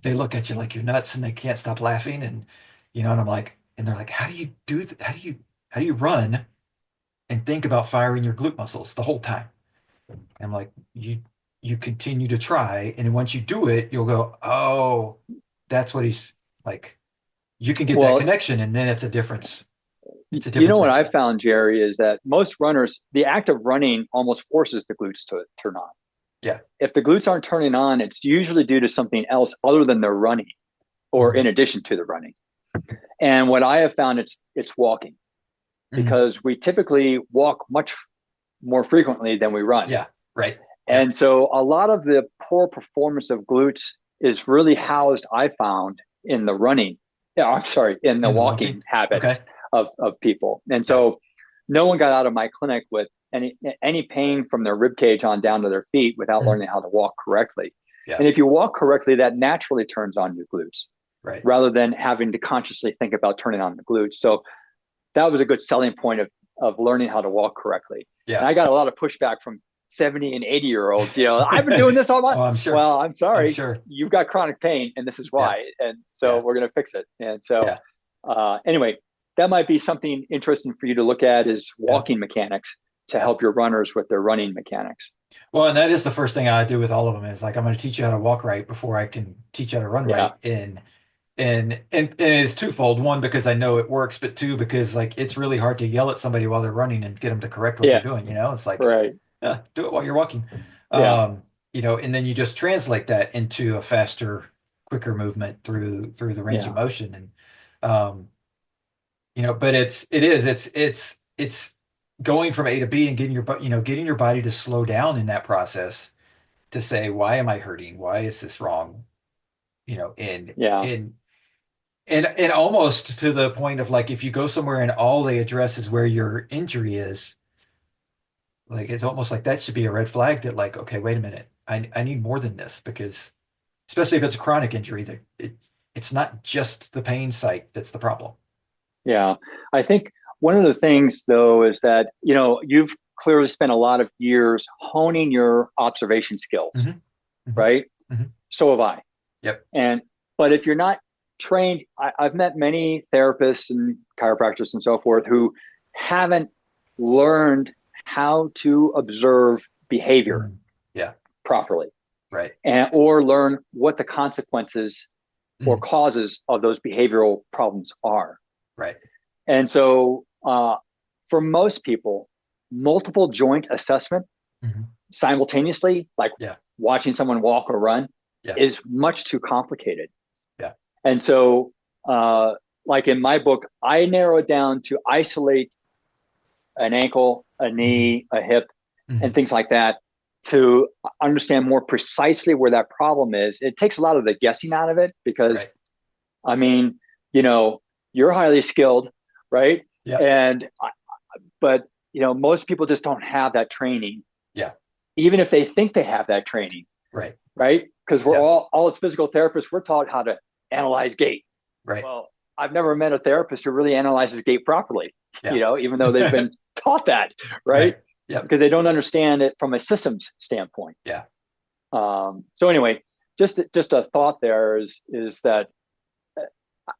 they look at you like you're nuts and they can't stop laughing. And, you know, and I'm like, and they're like, how do you do that? How do you run and think about firing your glute muscles the whole time? And I'm like, you continue to try. And then once you do it, you'll go, oh, that's what he's like. You can get that Well, connection. And then it's a difference. It's a you know difference what I maker. found, Jerry, is that most runners, the act of running almost forces the glutes to turn on. Yeah. If the glutes aren't turning on, it's usually due to something else other than their running or Hmm. in addition to the running. And what I have found, it's walking, Hmm. because we typically walk much more frequently than we run. Yeah. Right. Yep. And so a lot of the poor performance of glutes is really housed, I found, in the running. Yeah, I'm sorry, in the In the walking. walking habits Okay. of people. And Yeah. so no one got out of my clinic with any pain from their rib cage on down to their feet without Mhm. learning how to walk correctly. Yeah. And if you walk correctly, that naturally turns on your glutes Right. rather than having to consciously think about turning on the glutes. So that was a good selling point of learning how to walk correctly. And Yeah. I got a lot of pushback from 70 and 80-year-olds. I've been doing this all my, Oh, I'm sure. well, I'm I'm sorry, sure. you've got chronic pain and this is Yeah. why. And so Yeah. we're going to fix it. And so, Yeah. anyway, that might be something interesting for you to look at, is Yeah. walking mechanics to Yeah. help your runners with their running mechanics. Well, and that is the first thing I do with all of them is like, I'm going to teach you how to walk right before I can teach you how to run Yeah. right. And it's twofold. One, because I know it works, but two, because like it's really hard to yell at somebody while they're running and get them to correct what they're Yeah. doing. You know, it's like, Right. do it while you're walking. Yeah. You know, and then you just translate that into a faster, quicker movement through the range of Yeah. motion. And you know, but it's going from A to B and getting your body to slow down in that process to say, why am I hurting? Why is this wrong? You know, Yeah. and almost to the point of like, if you go somewhere and all they address is where your injury is, like it's almost like that should be a red flag that like, okay, wait a minute, I need more than this, because especially if it's a chronic injury, that it's not just the pain site that's the problem. Yeah. I think one of the things, though, is that, you've clearly spent a lot of years honing your observation skills, Hmm. Hmm. right? Hmm. So have I. Yep. And, but if you're not trained, I've met many therapists and chiropractors and so forth who haven't learned how to observe behavior Mm. Yeah. properly, Right. or learn what the consequences or Mhm. causes of those behavioral problems are. Right. And so, for most people, multiple joint assessment Hmm. simultaneously, like Yeah. watching someone walk or run, Yeah. is much too complicated. Yeah. And so, like in my book, I narrow it down to isolate an ankle, a Hmm. knee, a hip, and Hmm. things like that to understand more precisely where that problem is. It takes a lot of the guessing out of it because, Right. I mean, you know, you're highly skilled, right? Yeah. And but most people just don't have that training, Yeah. even if they think they have that training, Right. right? Because we're Yeah. all as physical therapists, we're taught how to analyze gait. Right. Well, I've never met a therapist who really analyzes gait properly, Yeah. even though they've been taught that, right? Right. Yep. Because they don't understand it from a systems standpoint. Yeah. So anyway, just a thought there is that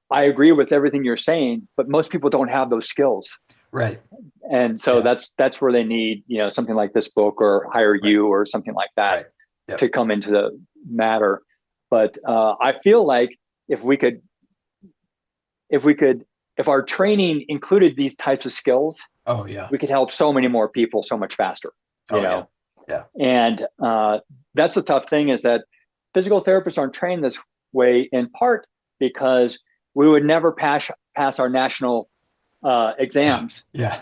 I agree with everything you're saying, but most people don't have those skills. Right. And so Yeah. that's where they need, something like this book or hire Right. you or something like that Right. Yep. to come into the matter. But I feel like if we could, if our training included these types of skills, Oh yeah. we could help so many more people so much faster, Oh yeah. Yeah. And that's the tough thing, is that physical therapists aren't trained this way, in part because we would never pass our national Yeah. exams Yeah.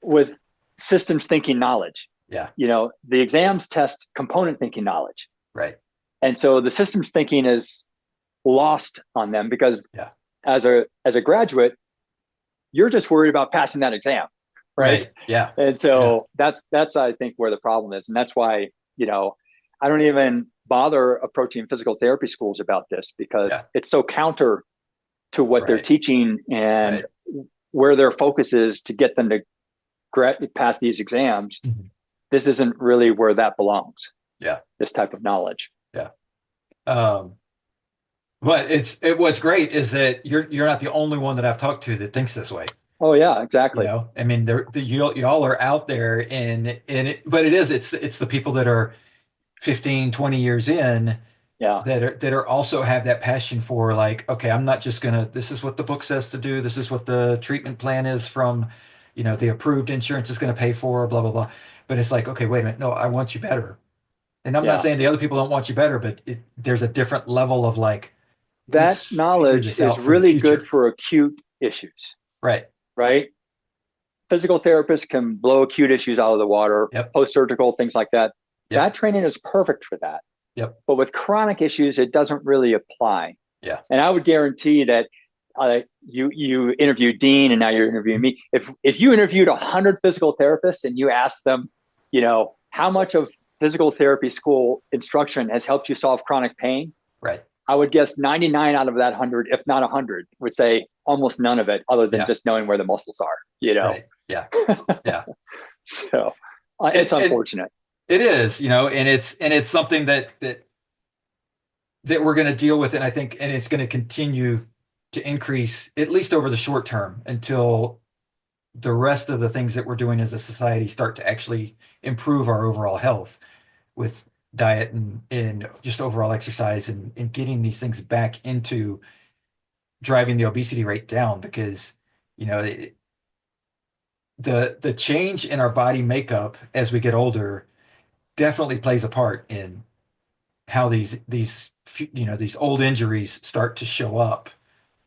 with systems thinking knowledge. Yeah. The exams test component thinking knowledge. Right. And so the systems thinking is lost on them because Yeah. as a graduate, you're just worried about passing that exam, right? Right. Yeah. And Yeah. so that's I think where the problem is, and that's why I don't even bother approaching physical therapy schools about this because Yeah. it's so counter to what they're Right. teaching and Right. where their focus is to get them to pass these exams. Mhm. This isn't really where that belongs. Yeah. This type of knowledge. Yeah. Um, but what's great is that you're not the only one that I've talked to that thinks this way. Oh yeah, You exactly. know, I mean, y'all are out there but it's the people that are 15, 20 years in Yeah, that are also have that passion for like, okay, I'm not just gonna, this is what the book says to do. This is what the treatment plan is from, the approved insurance is going to pay for, blah, blah, blah. But it's like, okay, wait a minute. No, I want you better. And I'm not yeah. saying the other people don't want you better, but there's a different level of like, That let's figure knowledge this is out for the really good future. for acute issues, Right. right? Physical therapists can blow acute issues out of the water, Yep. post-surgical, things like that. Yep. That training is perfect for that. Yep. But with chronic issues, it doesn't really apply. Yeah. And I would guarantee that you interviewed Dean and now you're interviewing me. If you interviewed 100 physical therapists and you asked them, how much of physical therapy school instruction has helped you solve chronic pain, Right. I would guess 99 out of that 100, if not 100, would say almost none of it other than Yeah. just knowing where the muscles are. Right. Yeah. Yeah. So it's And unfortunate. it is, and it's something that we're going to deal with, and I think, and it's going to continue to increase at least over the short term until the rest of the things that we're doing as a society start to actually improve our overall health with diet and just overall exercise and getting these things back into driving the obesity rate down because you know the change in our body makeup as we get older definitely plays a part in how these old injuries start to show up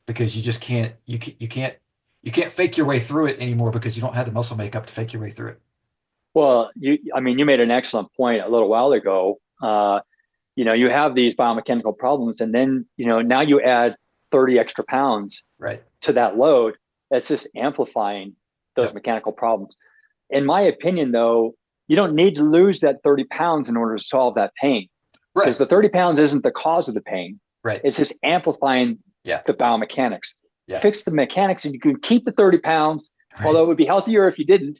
because you just can't fake your way through it anymore because you don't have the muscle makeup to fake your way through it. Well, you made an excellent point a little while ago. You have these biomechanical problems, and then, now you add 30 extra pounds Right. to that load. That's just amplifying those Yep. mechanical problems. In my opinion, though, you don't need to lose that 30 pounds in order to solve that pain because Right. the 30 pounds isn't the cause of the pain. Right. It's just amplifying Yeah. the biomechanics. Yeah. Fix the mechanics and you can keep the 30 pounds, although Right. it would be healthier if you didn't.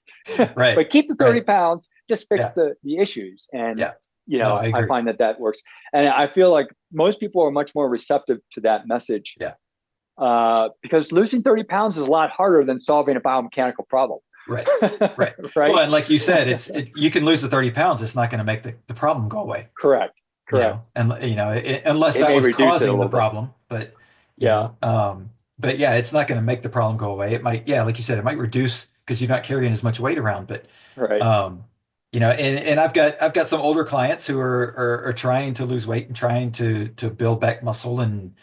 Right. But keep the 30 Right. pounds, just fix Yeah. the issues. And, Yeah. No, I I agree. find that works. And I feel like most people are much more receptive to that message Yeah. because losing 30 pounds is a lot harder than solving a biomechanical problem. Right. Right. Right? Well, and like you said, you can lose the 30 pounds. It's not going to make the problem go away, Correct. Correct. and unless It that may was reduce it a causing the little bit. problem, Yeah. but yeah, it's not going to make the problem go away. It might, yeah, like you said, it might reduce because you're not carrying as much weight around, but Right. um, and I've got some older clients who are trying to lose weight and trying to build back muscle and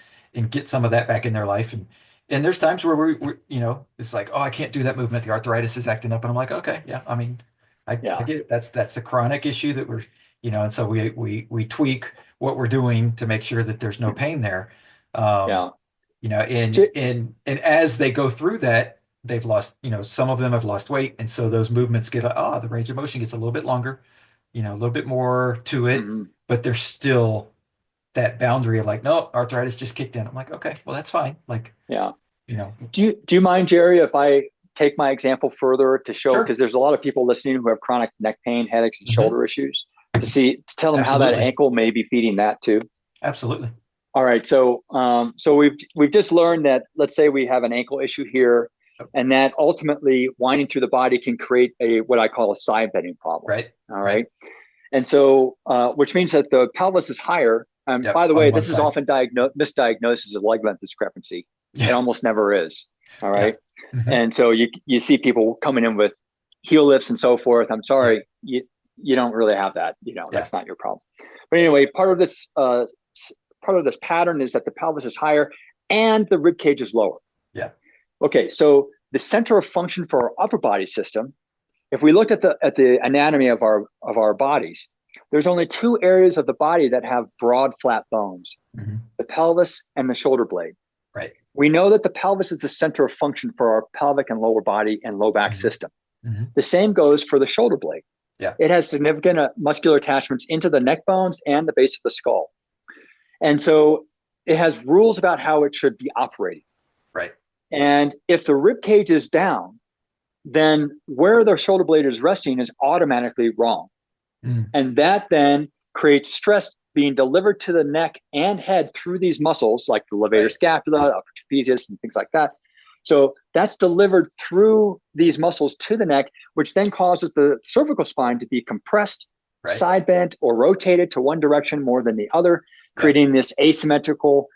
get some of that back in their life. And there's times where it's like, oh, I can't do that movement. The arthritis is acting up. And I'm like, okay, yeah, I mean, I Yeah. get it. That's a chronic issue that and so we tweak what we're doing to make sure that there's no pain there. Um, Yeah. and as they go through that, they've lost, some of them have lost weight. And so those movements the range of motion gets a little bit longer, a little bit more to it, Mhm. but there's still that boundary of like, no, arthritis just kicked in. I'm like, okay, well, that's fine. Like, Yeah. you know, Do you mind, Jerry, if I take my example further to show, sure. because there's a lot of people listening who have chronic neck pain, headaches, and Hmm. shoulder issues, to tell them how that Absolutely. ankle may be feeding that too. Absolutely. All right. So we've just learned that, let's say we have an ankle issue here, Yep. and that ultimately winding through the body can create what I call a side bending problem. Right. All Right. right. And so, which means that the pelvis is higher. Yep. By the On way, one this is side. often misdiagnosis of leg length discrepancy. It Yeah. almost never is. All Yeah. right. Hmm. And so you see people coming in with heel lifts and so forth. I'm Yep. sorry, you don't really have that. Yeah. That's not your problem. But anyway, part of this pattern is that the pelvis is higher and the rib cage is lower. Yeah. Okay, so the center of function for our upper body system, if we looked at the anatomy of our bodies, there's only two areas of the body that have broad, flat bones: Hmm. the pelvis and the shoulder blade. Right. we know that the pelvis is the center of function for our pelvic and lower body and low back Mm-hmm. system. Mm-hmm. The same goes for the shoulder blade. Yeah. It has significant muscular attachments into the neck bones and the base of the skull. And so it has rules about how it should be operating. Right. And if the rib cage is down, then where the shoulder blade is resting is automatically wrong. Mm. And that then creates stress being delivered to the neck and head through these muscles like the levator Right. scapula, upper trapezius, and things like that. So that's delivered through these muscles to the neck, which then causes the cervical spine to be compressed, Right. side bent, or rotated to one direction more than the other, Yeah. creating this asymmetrical,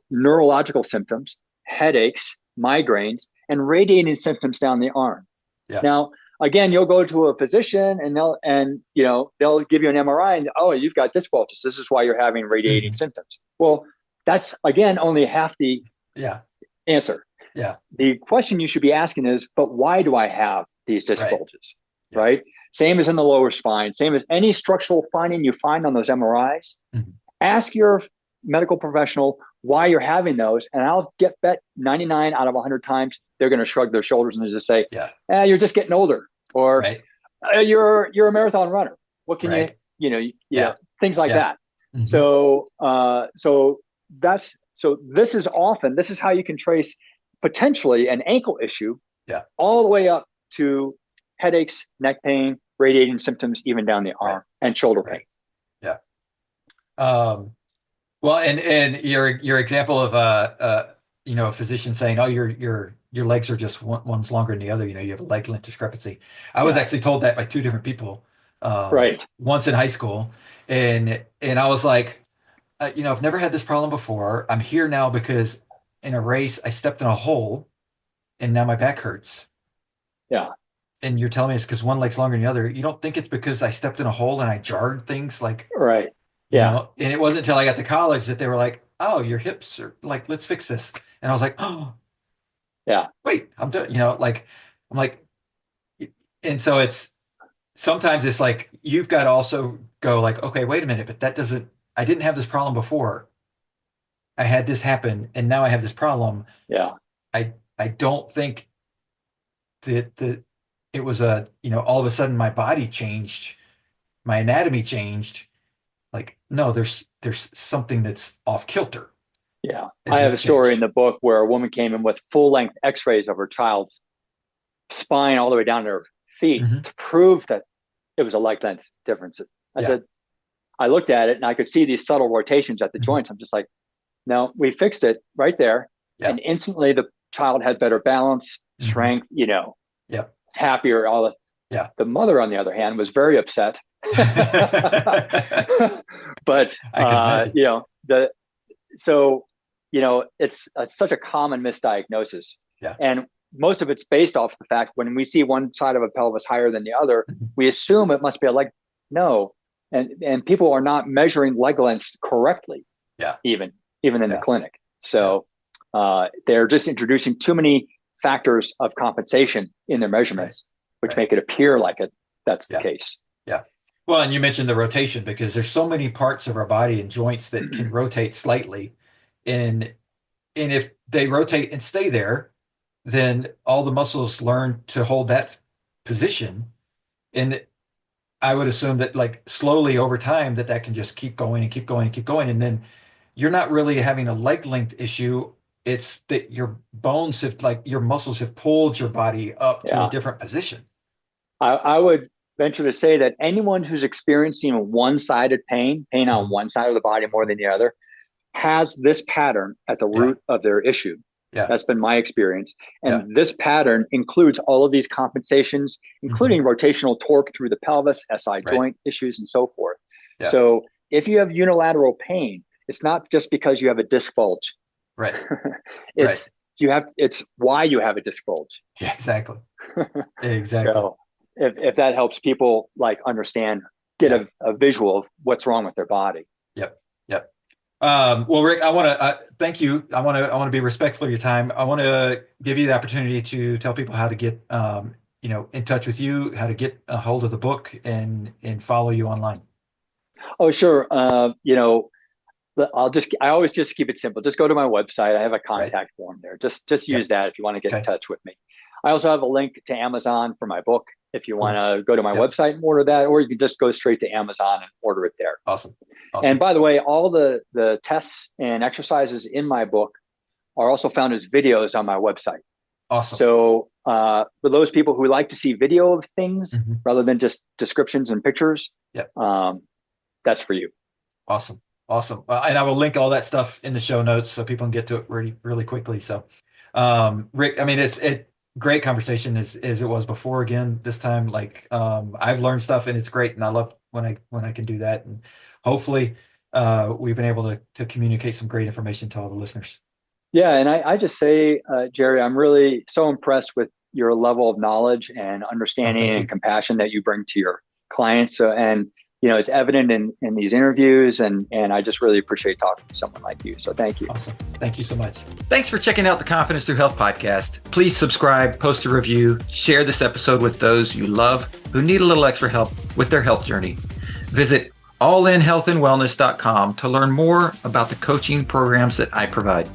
neurological symptoms, headaches, migraines, and radiating symptoms down the arm. Yeah. Now, again, you'll go to a physician and they'll give you an MRI and, oh, you've got disc bulges. This is why you're having radiating Mm-hmm. symptoms. Well, that's again only half the Yeah. answer. Yeah. The question you should be asking is, but why do I have these disc Right. bulges? Yeah. Right? Same as in the lower spine, same as any structural finding you find on those MRIs. Mm-hmm. Ask your medical professional why you're having those, and I'll bet 99 out of 100 times they're going to shrug their shoulders and just say, Yeah. you're just getting older, or Right. You're a marathon runner. What can Right. you Yeah. know, things like Yeah. that. Mm-hmm. So this is how you can trace potentially an ankle issue, Yeah. all the way up to headaches, neck pain, radiating symptoms, even down the arm, Right. and shoulder pain. Right. Yeah. Well, and your example of a physician saying, "Oh, your legs are just one's longer than the other." You have a leg length discrepancy. I was Yeah. actually told that by two different people. Right. Once in high school, and I was like, I've never had this problem before. I'm here now because in a race I stepped in a hole, and now my back hurts. Yeah. And you're telling me it's because one leg's longer than the other. You don't think it's because I stepped in a hole and I jarred things like. Right. You Yeah. know, and it wasn't until I got to college that they were like, "Oh, your hips are like, let's fix this." And I was like, "Oh, Yeah. wait, I'm done." I'm like, and so sometimes it's like you've got to also go like, "Okay, wait a minute, but I didn't have this problem before. I had this happen, and now I have this problem." Yeah. I don't think that it was all of a sudden my body changed, my anatomy changed. Like, no, there's something that's off kilter. Yeah. Is I have what a story in changed. the book where a woman came in with full-length x-rays of her child's spine all the way down to her feet Mhm. to prove that it was a leg length difference. Yeah. I looked at it and I could see these subtle rotations at the Mhm. joints. I'm just like, no, we fixed it right there. Yeah. And instantly the child had better balance, Mhm. strength, Yep. happier. Yeah. The mother, on the other hand, was very upset. But, I can imagine. it's such a common misdiagnosis. Yeah. And most of it's based off the fact when we see one side of a pelvis higher than the other, Mhm. we assume it must be a leg. No. And people are not measuring leg lengths correctly. Yeah. Even in the Yeah. clinic. So they're just introducing too many factors of compensation in their measurements, which Right. make it appear like that's the Yeah. case. Yeah. Well, and you mentioned the rotation because there's so many parts of our body and joints that can rotate slightly. And if they rotate and stay there, then all the muscles learn to hold that position. And I would assume that like slowly over time that can just keep going and keep going and keep going. And then you're not really having a leg length issue. It's that your bones your muscles have pulled your body up to a Yeah. different position. I would venture to say that anyone who's experiencing one-sided pain on Mhm. one side of the body more than the other, has this pattern at the root of their issue. Yeah. That's been my experience. And Yeah. this pattern includes all of these compensations, including rotational torque through the pelvis, SI joint issues, and so forth. Yeah. So if you have unilateral pain, it's not just because you have a disc bulge. Right. It's why you have a disc bulge. Yeah, exactly. Exactly. So if that helps people understand, get a visual of what's wrong with their body. Yep. Well, Rick, I want to thank you. I want to be respectful of your time. I want to give you the opportunity to tell people how to get in touch with you, how to get a hold of the book and follow you online. Oh, sure. I always just keep it simple. Just go to my website. I have a Right. contact form there. Just use that if you want to get in Okay. touch with me. I also have a link to Amazon for my book if you want Cool. to go to my Yep. website and order that, or you can just go straight to Amazon and order it there. Awesome. And Awesome. by the way, all the tests and exercises in my book are also found as videos on my website. Awesome. So for those people who like to see video of things Mhm. rather than just descriptions and pictures, Yep. that's for you. Awesome. Awesome. And I will link all that stuff in the show notes so people can get to it really, really quickly. So, Rick, I mean, it's great conversation as it was before. Again, this time, like, I've learned stuff and it's great. And I love when I can do that. And hopefully, we've been able to communicate some great information to all the listeners. Yeah. And I just say, Jerry, I'm really so impressed with your level of knowledge and Oh, understanding thank and you. compassion that you bring to your clients. So, and, it's evident in these interviews, and I just really appreciate talking to someone like you. So thank you. Awesome. Thank you so much. Thanks for checking out the Confidence Through Health podcast. Please subscribe, post a review, share this episode with those you love who need a little extra help with their health journey. Visit allinhealthandwellness.com to learn more about the coaching programs that I provide.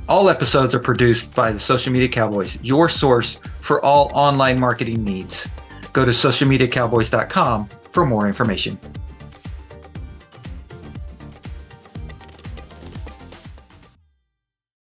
All episodes are produced by the Social Media Cowboys, your source for all online marketing needs. Go to socialmediacowboys.com for more information.